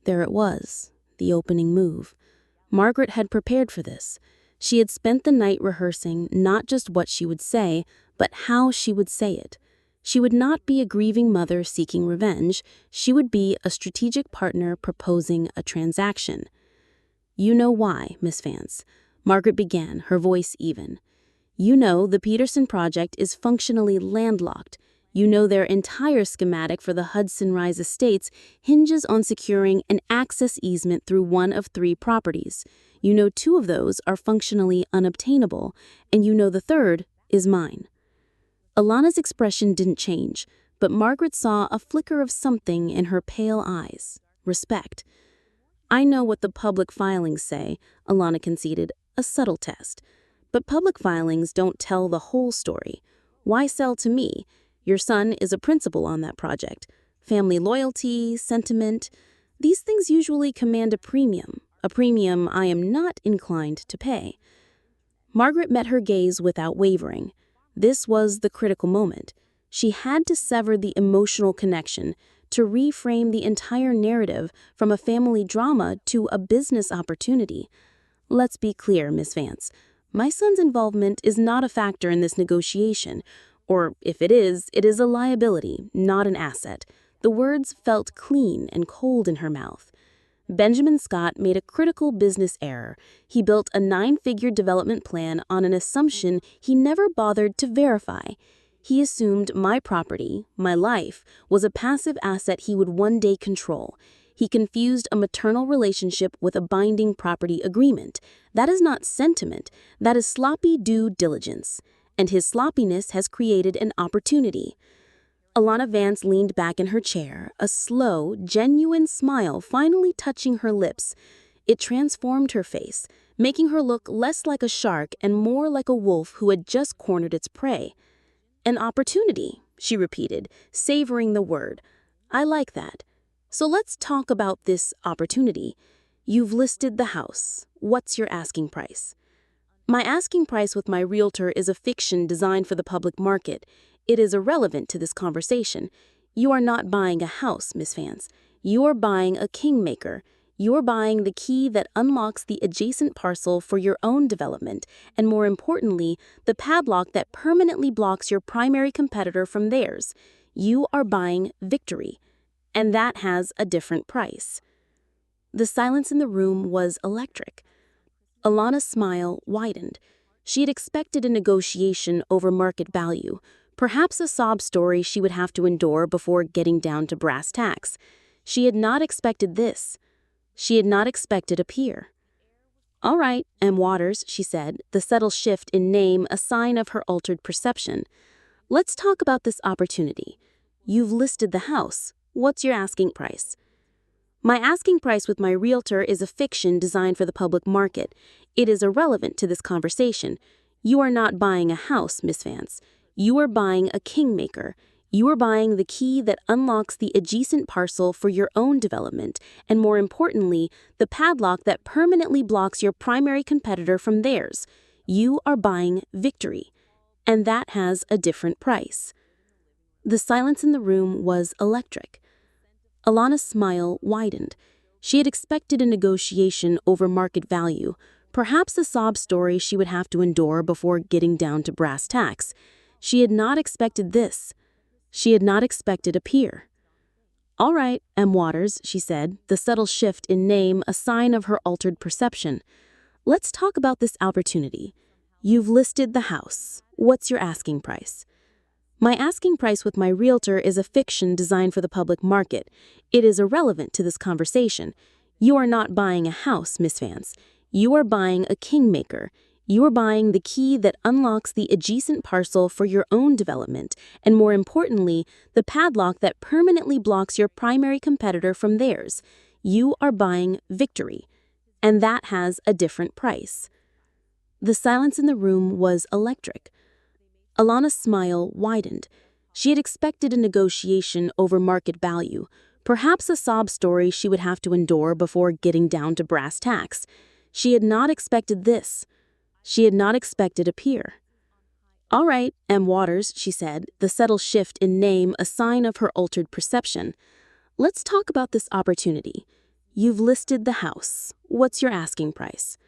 There it was, the opening move. Margaret had prepared for this. She had spent the night rehearsing not just what she would say, but how she would say it. She would not be a grieving mother seeking revenge. She would be a strategic partner proposing a transaction. "You know why, Miss Vance," Margaret began, her voice even. "You know the Peterson project is functionally landlocked. You know their entire schematic for the Hudson Rise Estates hinges on securing an access easement through one of 3 properties. You know 2 of those are functionally unobtainable, and you know the 3rd is mine." Alana's expression didn't change, but Margaret saw a flicker of something in her pale eyes. Respect. "I know what the public filings say," Alana conceded, a subtle test. "But public filings don't tell the whole story. Why sell to me? Your son is a principal on that project. Family loyalty, sentiment, these things usually command a premium I am not inclined to pay." Margaret met her gaze without wavering. This was the critical moment. She had to sever the emotional connection, to reframe the entire narrative from a family drama to a business opportunity. "Let's be clear, Miss Vance. My son's involvement is not a factor in this negotiation, or if it is a liability, not an asset." The words felt clean and cold in her mouth. Benjamin Scott made a critical business error. He built a 9-figure development plan on an assumption he never bothered to verify. He assumed my property, my life, was a passive asset he would one day control. He confused a maternal relationship with a binding property agreement. That is not sentiment, that is sloppy due diligence. And his sloppiness has created an opportunity. Alana Vance leaned back in her chair, a slow, genuine smile finally touching her lips. It transformed her face, making her look less like a shark and more like a wolf who had just cornered its prey. "An opportunity," she repeated, savoring the word. "I like that. So let's talk about this opportunity. You've listed the house. What's your asking price?" "My asking price with my realtor is a fiction designed for the public market. It is irrelevant to this conversation. You are not buying a house, Miss Vance. You are buying a kingmaker. You are buying the key that unlocks the adjacent parcel for your own development, and more importantly, the padlock that permanently blocks your primary competitor from theirs. You are buying victory, and that has a different price." The silence in the room was electric. Alana's smile widened. She had expected a negotiation over market value, perhaps a sob story she would have to endure before getting down to brass tacks. She had not expected this. She had not expected a peer. "All right, M. Waters," she said, the subtle shift in name a sign of her altered perception. "Let's talk about this opportunity. You've listed the house. What's your asking price?" "My asking price with my realtor is a fiction designed for the public market. It is irrelevant to this conversation. You are not buying a house, Miss Vance. You are buying a kingmaker. You are buying the key that unlocks the adjacent parcel for your own development, and more importantly, the padlock that permanently blocks your primary competitor from theirs. You are buying victory. And that has a different price." The silence in the room was electric. Alana's smile widened. She had expected a negotiation over market value, perhaps a sob story she would have to endure before getting down to brass tacks. She had not expected this. She had not expected a peer. "All right, M. Waters," she said, the subtle shift in name a sign of her altered perception. "Let's talk about this opportunity. You've listed the house. What's your asking price?" "My asking price with my realtor is a fiction designed for the public market. It is irrelevant to this conversation. You are not buying a house, Miss Vance. You are buying a kingmaker. You are buying the key that unlocks the adjacent parcel for your own development, and more importantly, the padlock that permanently blocks your primary competitor from theirs. You are buying victory. And that has a different price." The silence in the room was electric. Alana's smile widened. She had expected a negotiation over market value, perhaps a sob story she would have to endure before getting down to brass tacks. She had not expected this. She had not expected a peer. "All right, M. Waters," she said, the subtle shift in name a sign of her altered perception. "Let's talk about this opportunity. You've listed the house. What's your asking price?"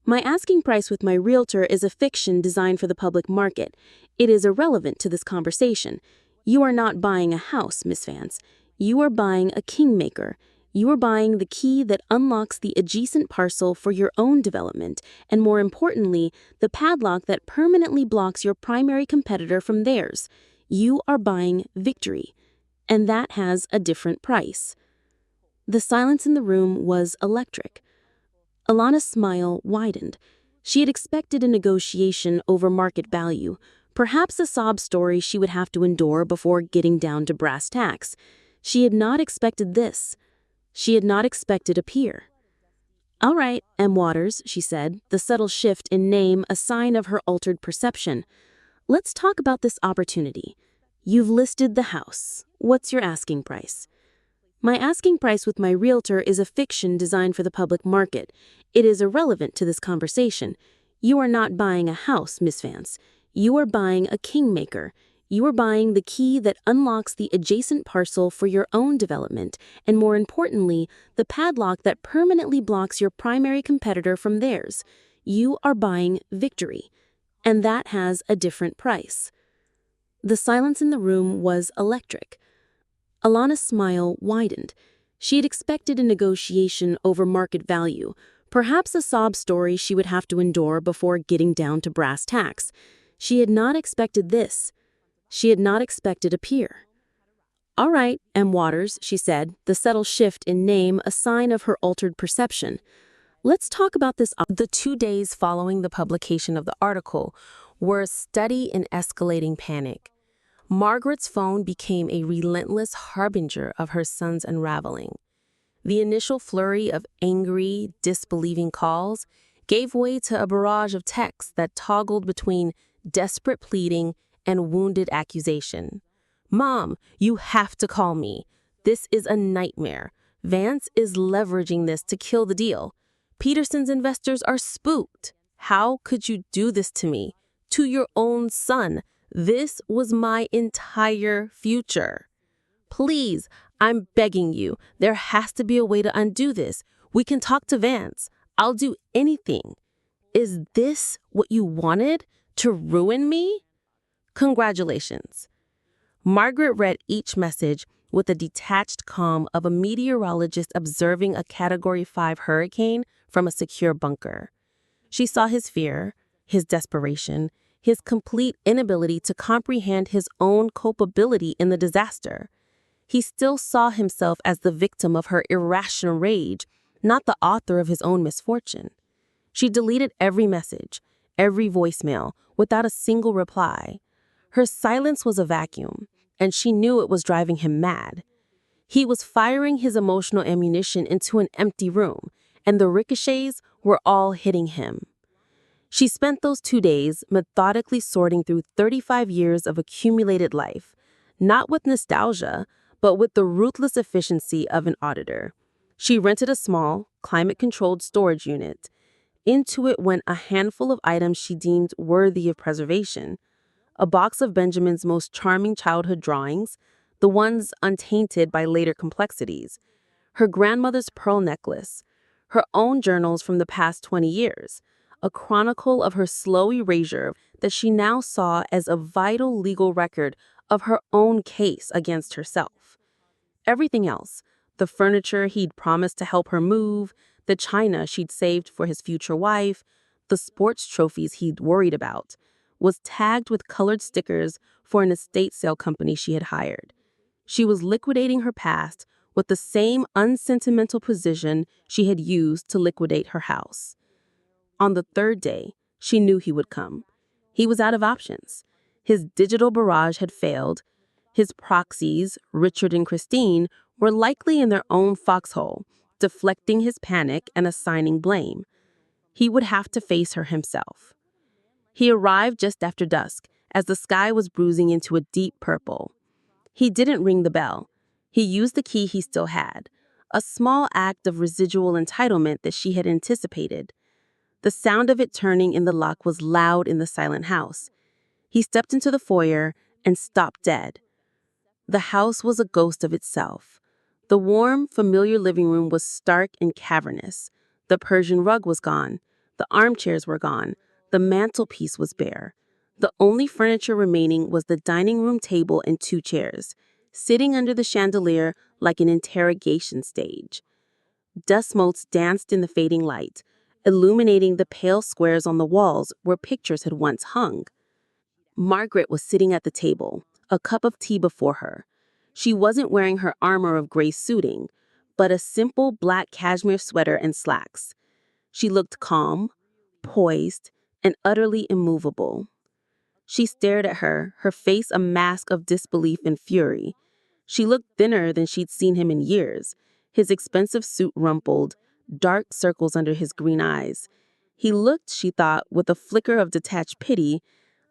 "My asking price with my realtor is a fiction designed for the public market. It is irrelevant to this conversation. You are not buying a house, Miss Vance. You are buying a kingmaker. You are buying the key that unlocks the adjacent parcel for your own development, and more importantly, the padlock that permanently blocks your primary competitor from theirs. You are buying victory. And that has a different price." The silence in the room was electric. Alana's smile widened. She had expected a negotiation over market value, perhaps a sob story she would have to endure before getting down to brass tacks. She had not expected this. She had not expected a peer. "All right, M. Waters," she said, the subtle shift in name a sign of her altered perception. "Let's talk about this opportunity. You've listed the house. What's your asking price?" "My asking price with my realtor is a fiction designed for the public market. It is irrelevant to this conversation. You are not buying a house, Miss Vance. You are buying a kingmaker. You are buying the key that unlocks the adjacent parcel for your own development, and more importantly, the padlock that permanently blocks your primary competitor from theirs. You are buying victory. And that has a different price." The silence in the room was electric. Alana's smile widened. She had expected a negotiation over market value, perhaps a sob story she would have to endure before getting down to brass tacks. She had not expected this. She had not expected a peer. "All right, M. Waters," she said, the subtle shift in name a sign of her altered perception. "Let's talk about this." The 2 days following the publication of the article were a study in escalating panic. Margaret's phone became a relentless harbinger of her son's unraveling. The initial flurry of angry, disbelieving calls gave way to a barrage of texts that toggled between desperate pleading and wounded accusation. "Mom, you have to call me. This is a nightmare. Vance is leveraging this to kill the deal. Peterson's investors are spooked. How could you do this to me? To your own son. This was my entire future. Please, I'm begging you. There has to be a way to undo this. We can talk to Vance. I'll do anything. Is this what you wanted? To ruin me? Congratulations." Margaret read each message with the detached calm of a meteorologist observing a Category 5 hurricane from a secure bunker. She saw his fear, his desperation, his complete inability to comprehend his own culpability in the disaster. He still saw himself as the victim of her irrational rage, not the author of his own misfortune. She deleted every message, every voicemail, without a single reply. Her silence was a vacuum, and she knew it was driving him mad. He was firing his emotional ammunition into an empty room, and the ricochets were all hitting him. She spent those 2 days methodically sorting through 35 years of accumulated life, not with nostalgia, but with the ruthless efficiency of an auditor. She rented a small, climate-controlled storage unit. Into it went a handful of items she deemed worthy of preservation: a box of Benjamin's most charming childhood drawings, the ones untainted by later complexities, her grandmother's pearl necklace, her own journals from the past 20 years, a chronicle of her slow erasure that she now saw as a vital legal record of her own case against herself. Everything else, the furniture he'd promised to help her move, the china she'd saved for his future wife, the sports trophies he'd worried about, was tagged with colored stickers for an estate sale company she had hired. She was liquidating her past with the same unsentimental precision she had used to liquidate her house. On the third day, she knew he would come. He was out of options. His digital barrage had failed. His proxies, Richard and Christine, were likely in their own foxhole, deflecting his panic and assigning blame. He would have to face her himself. He arrived just after dusk, as the sky was bruising into a deep purple. He didn't ring the bell. He used the key he still had, a small act of residual entitlement that she had anticipated. The sound of it turning in the lock was loud in the silent house. He stepped into the foyer and stopped dead. The house was a ghost of itself. The warm, familiar living room was stark and cavernous. The Persian rug was gone. The armchairs were gone. The mantelpiece was bare. The only furniture remaining was the dining room table and 2 chairs, sitting under the chandelier like an interrogation stage. Dust motes danced in the fading light, illuminating the pale squares on the walls where pictures had once hung. Margaret was sitting at the table, a cup of tea before her. She wasn't wearing her armor of gray suiting, but a simple black cashmere sweater and slacks. She looked calm, poised, and utterly immovable. She stared at her face a mask of disbelief and fury. She looked thinner than she'd seen him in years, his expensive suit rumpled, dark circles under his green eyes. He looked, she thought, with a flicker of detached pity,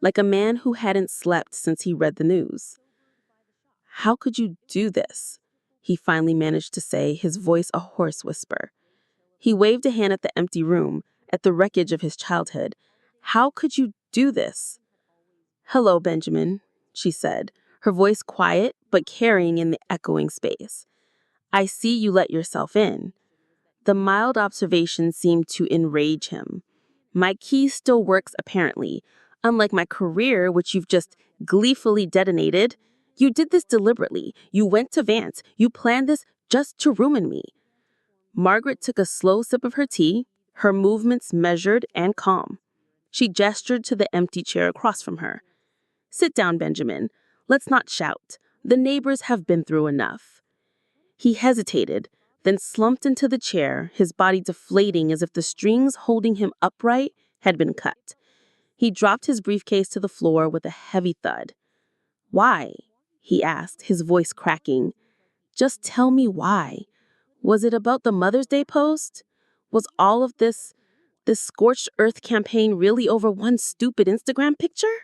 like a man who hadn't slept since he read the news. "How could you do this?" he finally managed to say, his voice a hoarse whisper. He waved a hand at the empty room, at the wreckage of his childhood. "How could you do this?" "Hello, Benjamin," she said, her voice quiet but carrying in the echoing space. "I see you let yourself in." The mild observation seemed to enrage him. "My key still works, apparently. Unlike my career, which you've just gleefully detonated. You did this deliberately. You went to Vance. You planned this just to ruin me." Margaret took a slow sip of her tea, her movements measured and calm. She gestured to the empty chair across from her. "Sit down, Benjamin. Let's not shout. The neighbors have been through enough." He hesitated, then slumped into the chair, his body deflating as if the strings holding him upright had been cut. He dropped his briefcase to the floor with a heavy thud. "Why?" he asked, his voice cracking. "Just tell me why. Was it about the Mother's Day post? Was all of this scorched earth campaign really over one stupid Instagram picture?"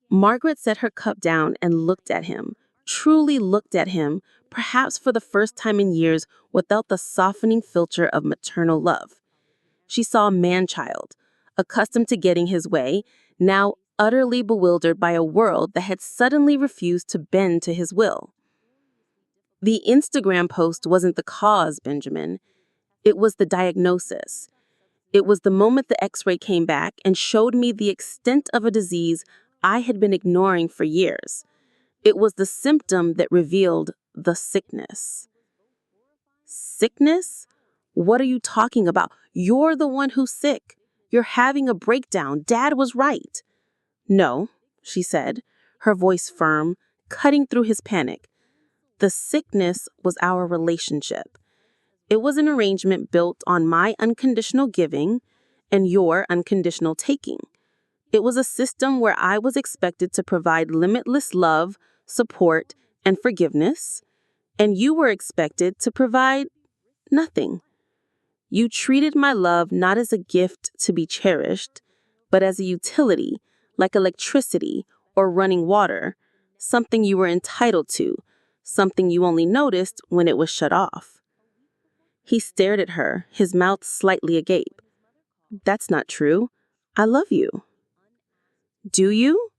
Margaret set her cup down and looked at him, truly looked at him, perhaps for the first time in years without the softening filter of maternal love. She saw a man-child, accustomed to getting his way, now utterly bewildered by a world that had suddenly refused to bend to his will. "The Instagram post wasn't the cause, Benjamin. It was the diagnosis. It was the moment the X-ray came back and showed me the extent of a disease I had been ignoring for years. It was the symptom that revealed the sickness." "Sickness? What are you talking about? You're the one who's sick. You're having a breakdown. Dad was right." No, she said, her voice firm, cutting through his panic. The sickness was our relationship. It was an arrangement built on my unconditional giving and your unconditional taking. It was a system where I was expected to provide limitless love, support, and forgiveness, and you were expected to provide nothing. You treated my love not as a gift to be cherished, but as a utility, like electricity or running water, something you were entitled to, something you only noticed when it was shut off. He stared at her, his mouth slightly agape. That's not true. I love you. Do you?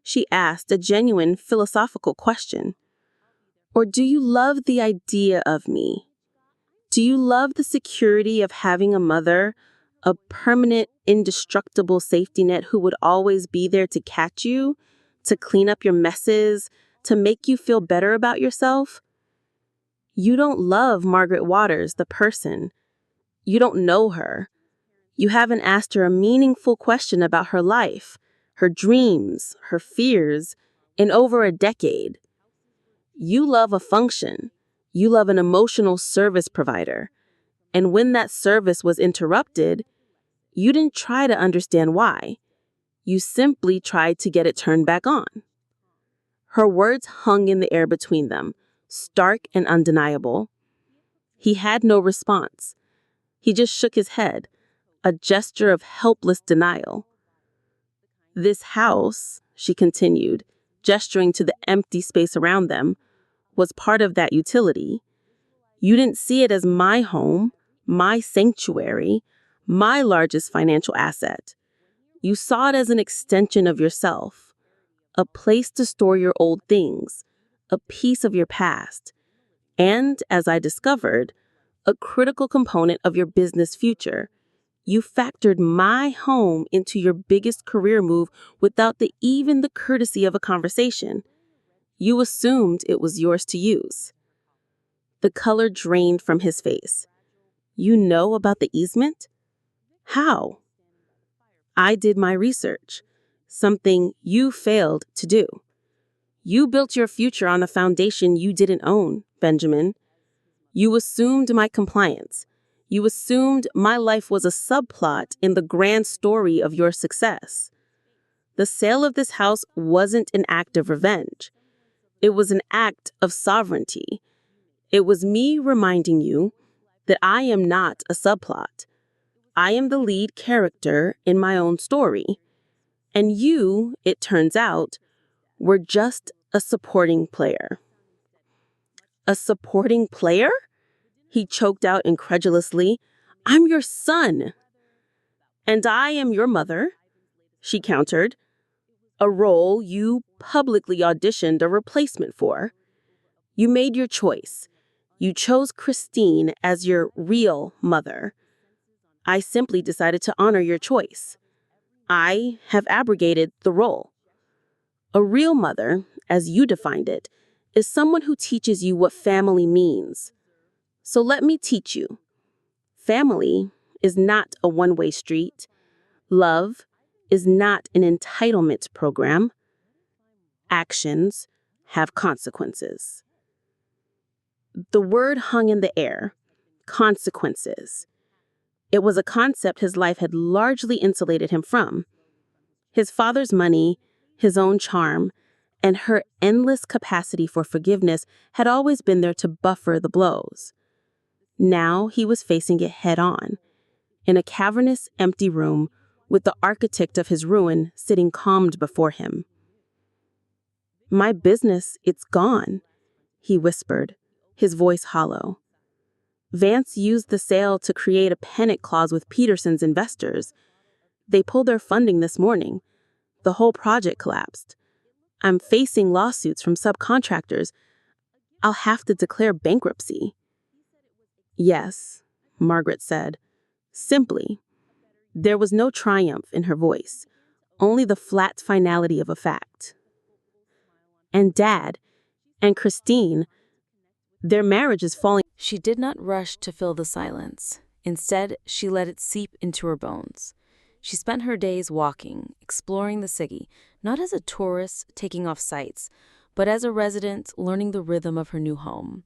She asked, a genuine philosophical question. Or do you love the idea of me? Do you love the security of having a mother, a permanent, indestructible safety net who would always be there to catch you, to clean up your messes, to make you feel better about yourself? You don't love Margaret Waters, the person. You don't know her. You haven't asked her a meaningful question about her life, her dreams, her fears, in over a decade. You love a function. You love an emotional service provider. And when that service was interrupted, you didn't try to understand why. You simply tried to get it turned back on. Her words hung in the air between them, stark and undeniable. He had no response. He just shook his head, a gesture of helpless denial. This house, she continued, gesturing to the empty space around them, was part of that utility. You didn't see it as my home, my sanctuary, my largest financial asset. You saw it as an extension of yourself, a place to store your old things, a piece of your past, and, as I discovered, a critical component of your business future. You factored my home into your biggest career move without even the courtesy of a conversation. You assumed it was yours to use. The color drained from his face. You know about the easement? How? I did my research, something you failed to do. You built your future on a foundation you didn't own, Benjamin. You assumed my compliance. You assumed my life was a subplot in the grand story of your success. The sale of this house wasn't an act of revenge. It was an act of sovereignty. It was me reminding you that I am not a subplot. I am the lead character in my own story. And you, it turns out, were just a supporting player. A supporting player? He choked out incredulously. I'm your son. And I am your mother, she countered, a role you publicly auditioned a replacement for. You made your choice. You chose Christine as your real mother. I simply decided to honor your choice. I have abrogated the role. A real mother, as you defined it, is someone who teaches you what family means. So let me teach you. Family is not a one-way street. Love is not an entitlement program. Actions have consequences. The word hung in the air. Consequences. It was a concept his life had largely insulated him from. His father's money, his own charm, and her endless capacity for forgiveness had always been there to buffer the blows. Now he was facing it head-on, in a cavernous, empty room with the architect of his ruin sitting calmed before him. My business, it's gone, he whispered, his voice hollow. Vance used the sale to create a panic clause with Peterson's investors. They pulled their funding this morning. The whole project collapsed. I'm facing lawsuits from subcontractors. I'll have to declare bankruptcy. Yes, Margaret said, simply. There was no triumph in her voice, only the flat finality of a fact. And Dad, and Christine, their marriage is falling. She did not rush to fill the silence. Instead, she let it seep into her bones. She spent her days walking, exploring the city, not as a tourist taking off sights, but as a resident learning the rhythm of her new home.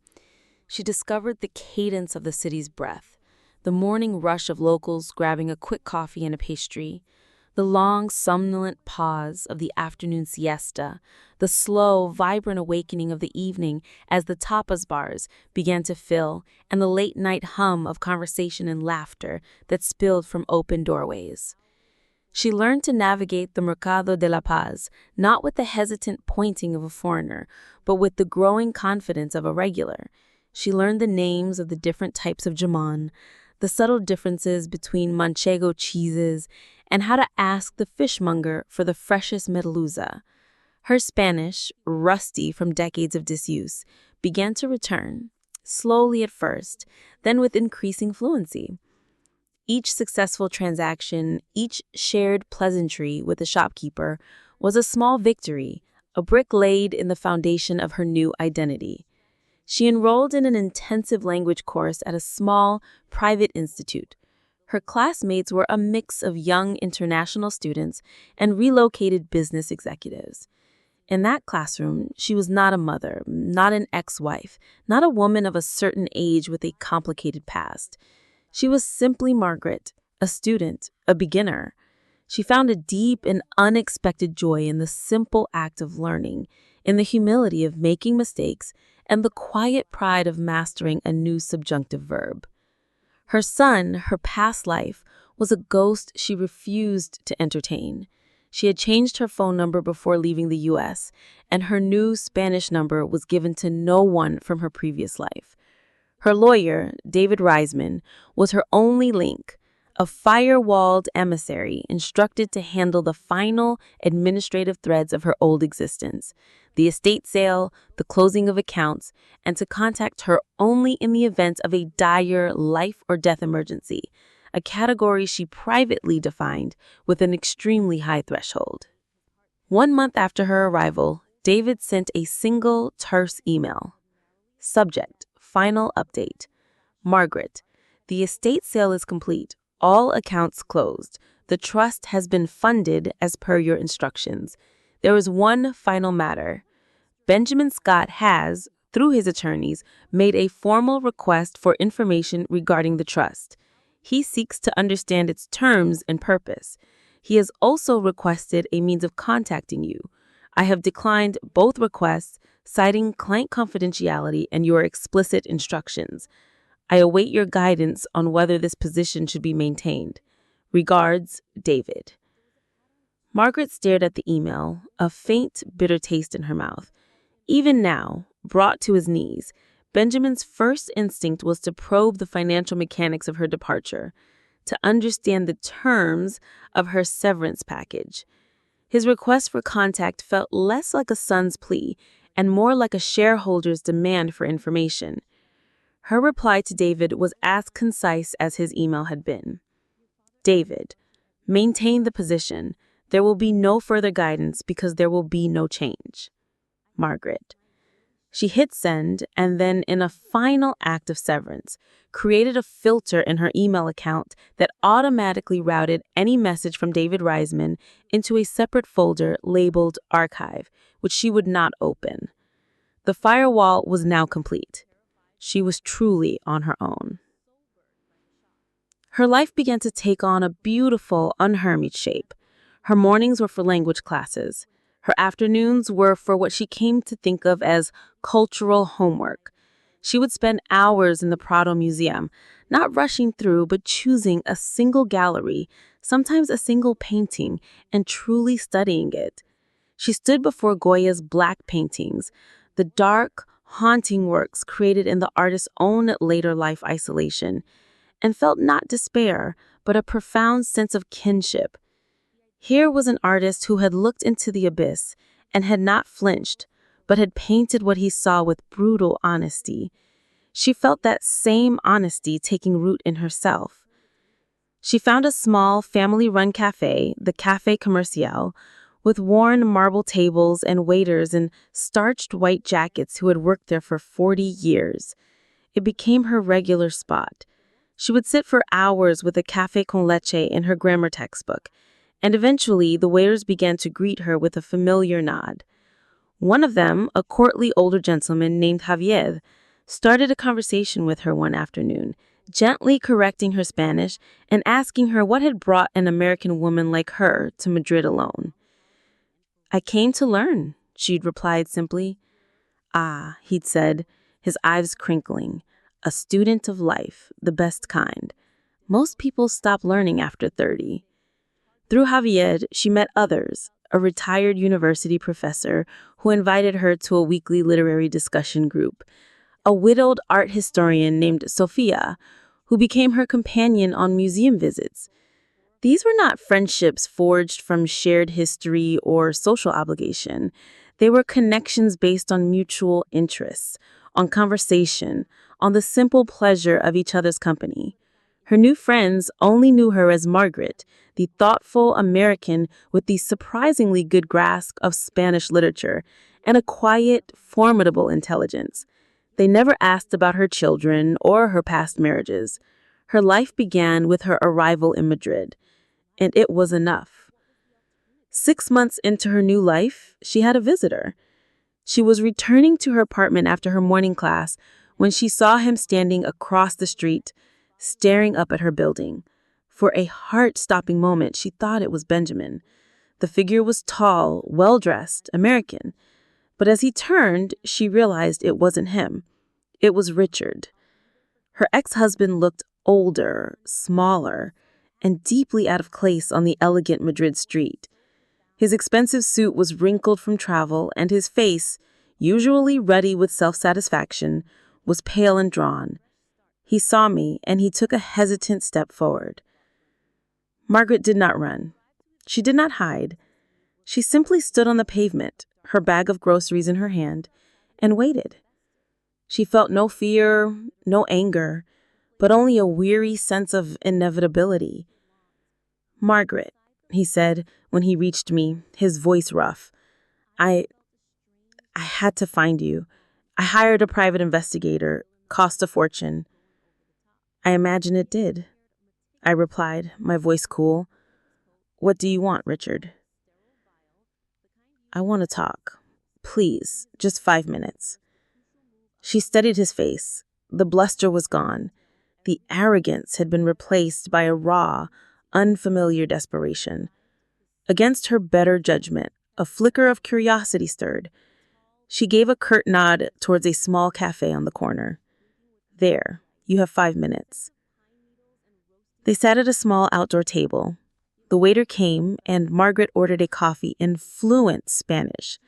She discovered the cadence of the city's breath, the morning rush of locals grabbing a quick coffee and a pastry, the long, somnolent pause of the afternoon siesta, the slow, vibrant awakening of the evening as the tapas bars began to fill, and the late-night hum of conversation and laughter that spilled from open doorways. She learned to navigate the Mercado de la Paz, not with the hesitant pointing of a foreigner, but with the growing confidence of a regular. She learned the names of the different types of jamon, the subtle differences between manchego cheeses, and how to ask the fishmonger for the freshest merluza. Her Spanish, rusty from decades of disuse, began to return, slowly at first, then with increasing fluency. Each successful transaction, each shared pleasantry with the shopkeeper was a small victory, a brick laid in the foundation of her new identity. She enrolled in an intensive language course at a small, private institute. Her classmates were a mix of young international students and relocated business executives. In that classroom, she was not a mother, not an ex-wife, not a woman of a certain age with a complicated past. She was simply Margaret, a student, a beginner. She found a deep and unexpected joy in the simple act of learning, in the humility of making mistakes, and the quiet pride of mastering a new subjunctive verb. Her son, her past life, was a ghost she refused to entertain. She had changed her phone number before leaving the U.S., and her new Spanish number was given to no one from her previous life. Her lawyer, David Reisman, was her only link, a firewalled emissary instructed to handle the final administrative threads of her old existence, the estate sale, the closing of accounts, and to contact her only in the event of a dire life or death emergency, a category she privately defined with an extremely high threshold. 1 month after her arrival, David sent a single terse email. Subject: Final update. Margaret, the estate sale is complete. All accounts closed. The trust has been funded as per your instructions. There is one final matter. Benjamin Scott has, through his attorneys, made a formal request for information regarding the trust. He seeks to understand its terms and purpose. He has also requested a means of contacting you. I have declined both requests, citing client confidentiality and your explicit instructions. I await your guidance on whether this position should be maintained. Regards, David. Margaret stared at the email, a faint, bitter taste in her mouth. Even now, brought to his knees, Benjamin's first instinct was to probe the financial mechanics of her departure, to understand the terms of her severance package. His request for contact felt less like a son's plea and more like a shareholder's demand for information. Her reply to David was as concise as his email had been. David, maintain the position. There will be no further guidance because there will be no change. Margaret. She hit send and then, in a final act of severance, created a filter in her email account that automatically routed any message from David Reisman into a separate folder labeled Archive, which she would not open. The firewall was now complete. She was truly on her own. Her life began to take on a beautiful, unhermied shape. Her mornings were for language classes. Her afternoons were for what she came to think of as cultural homework. She would spend hours in the Prado Museum, not rushing through, but choosing a single gallery, sometimes a single painting, and truly studying it. She stood before Goya's black paintings, the dark, haunting works created in the artist's own later life isolation, and felt not despair, but a profound sense of kinship. Here was an artist who had looked into the abyss and had not flinched, but had painted what he saw with brutal honesty. She felt that same honesty taking root in herself. She found a small, family-run cafe, the Café Comercial, with worn marble tables and waiters in starched white jackets who had worked there for 40 years. It became her regular spot. She would sit for hours with a café con leche in her grammar textbook, and eventually the waiters began to greet her with a familiar nod. One of them, a courtly older gentleman named Javier, started a conversation with her one afternoon, gently correcting her Spanish and asking her what had brought an American woman like her to Madrid alone. "I came to learn," she'd replied simply. "Ah," he'd said, his eyes crinkling, "a student of life, the best kind. Most people stop learning after 30. Through Javier, she met others, a retired university professor who invited her to a weekly literary discussion group, a widowed art historian named Sofia, who became her companion on museum visits. These were not friendships forged from shared history or social obligation. They were connections based on mutual interests, on conversation, on the simple pleasure of each other's company. Her new friends only knew her as Margaret, the thoughtful American with the surprisingly good grasp of Spanish literature and a quiet, formidable intelligence. They never asked about her children or her past marriages. Her life began with her arrival in Madrid, and it was enough. 6 months into her new life, she had a visitor. She was returning to her apartment after her morning class when she saw him standing across the street, staring up at her building. For a heart-stopping moment, she thought it was Benjamin. The figure was tall, well-dressed, American. But as he turned, she realized it wasn't him. It was Richard. Her ex-husband looked older, smaller, and deeply out of place on the elegant Madrid street. His expensive suit was wrinkled from travel, and his face, usually ruddy with self-satisfaction, was pale and drawn. He saw me, and he took a hesitant step forward. Margaret did not run. She did not hide. She simply stood on the pavement, her bag of groceries in her hand, and waited. She felt no fear, no anger, but only a weary sense of inevitability. "Margaret," he said when he reached me, his voice rough. I had to find you. I hired a private investigator. Cost a fortune." "I imagine it did," I replied, my voice cool. "What do you want, Richard?" "I want to talk. Please, just 5 minutes." She studied his face. The bluster was gone. The arrogance had been replaced by a raw, unfamiliar desperation. Against her better judgment, a flicker of curiosity stirred. She gave a curt nod towards a small cafe on the corner. "There, you have 5 minutes." They sat at a small outdoor table. The waiter came, and Margaret ordered a coffee in fluent Spanish.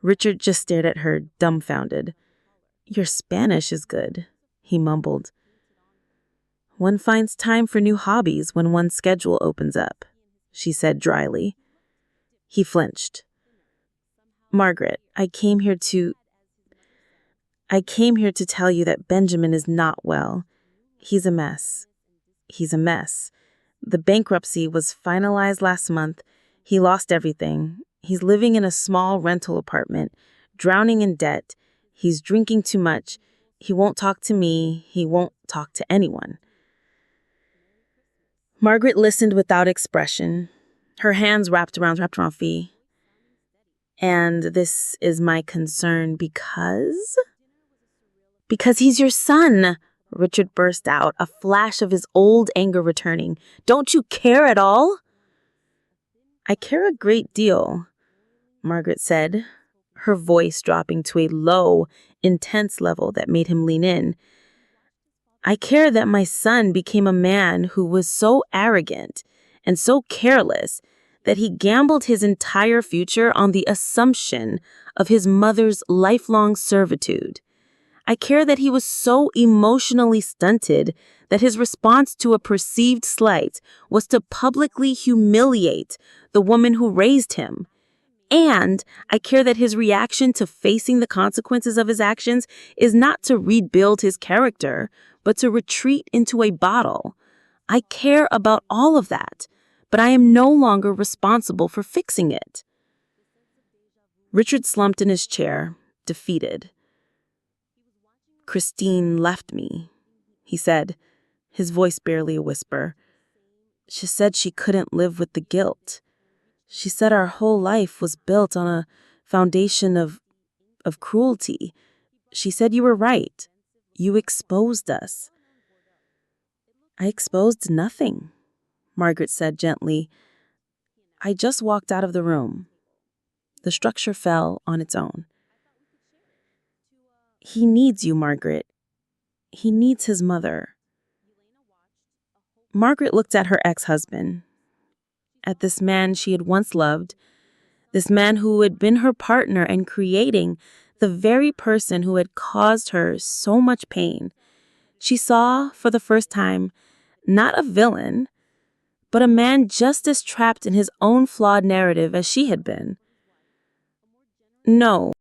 Richard just stared at her, dumbfounded. "Your Spanish is good," he mumbled. "One finds time for new hobbies when one's schedule opens up," she said dryly. He flinched. "Margaret, I came here to tell you that Benjamin is not well. He's a mess. He's a mess. The bankruptcy was finalized last month. He lost everything. He's living in a small rental apartment, drowning in debt. He's drinking too much. He won't talk to me. He won't talk to anyone." Margaret listened without expression, her hands wrapped around Fee. "And this is my concern because?" "Because he's your son," Richard burst out, a flash of his old anger returning. "Don't you care at all?" "I care a great deal," Margaret said, her voice dropping to a low, intense level that made him lean in. "I care that my son became a man who was so arrogant and so careless that he gambled his entire future on the assumption of his mother's lifelong servitude. I care that he was so emotionally stunted that his response to a perceived slight was to publicly humiliate the woman who raised him. And I care that his reaction to facing the consequences of his actions is not to rebuild his character, but to retreat into a bottle. I care about all of that, but I am no longer responsible for fixing it." Richard slumped in his chair, defeated. "Christine left me," he said, his voice barely a whisper. She said she couldn't live with the guilt. She said our whole life was built on a foundation of cruelty. She said you were right. You exposed us. I exposed nothing, Margaret said gently. I just walked out of the room. The structure fell on its own. He needs you, Margaret. He needs his mother. Margaret looked at her ex-husband, at this man she had once loved, this man who had been her partner in creating the very person who had caused her so much pain. She saw, for the first time, not a villain, but a man just as trapped in his own flawed narrative as she had been. No,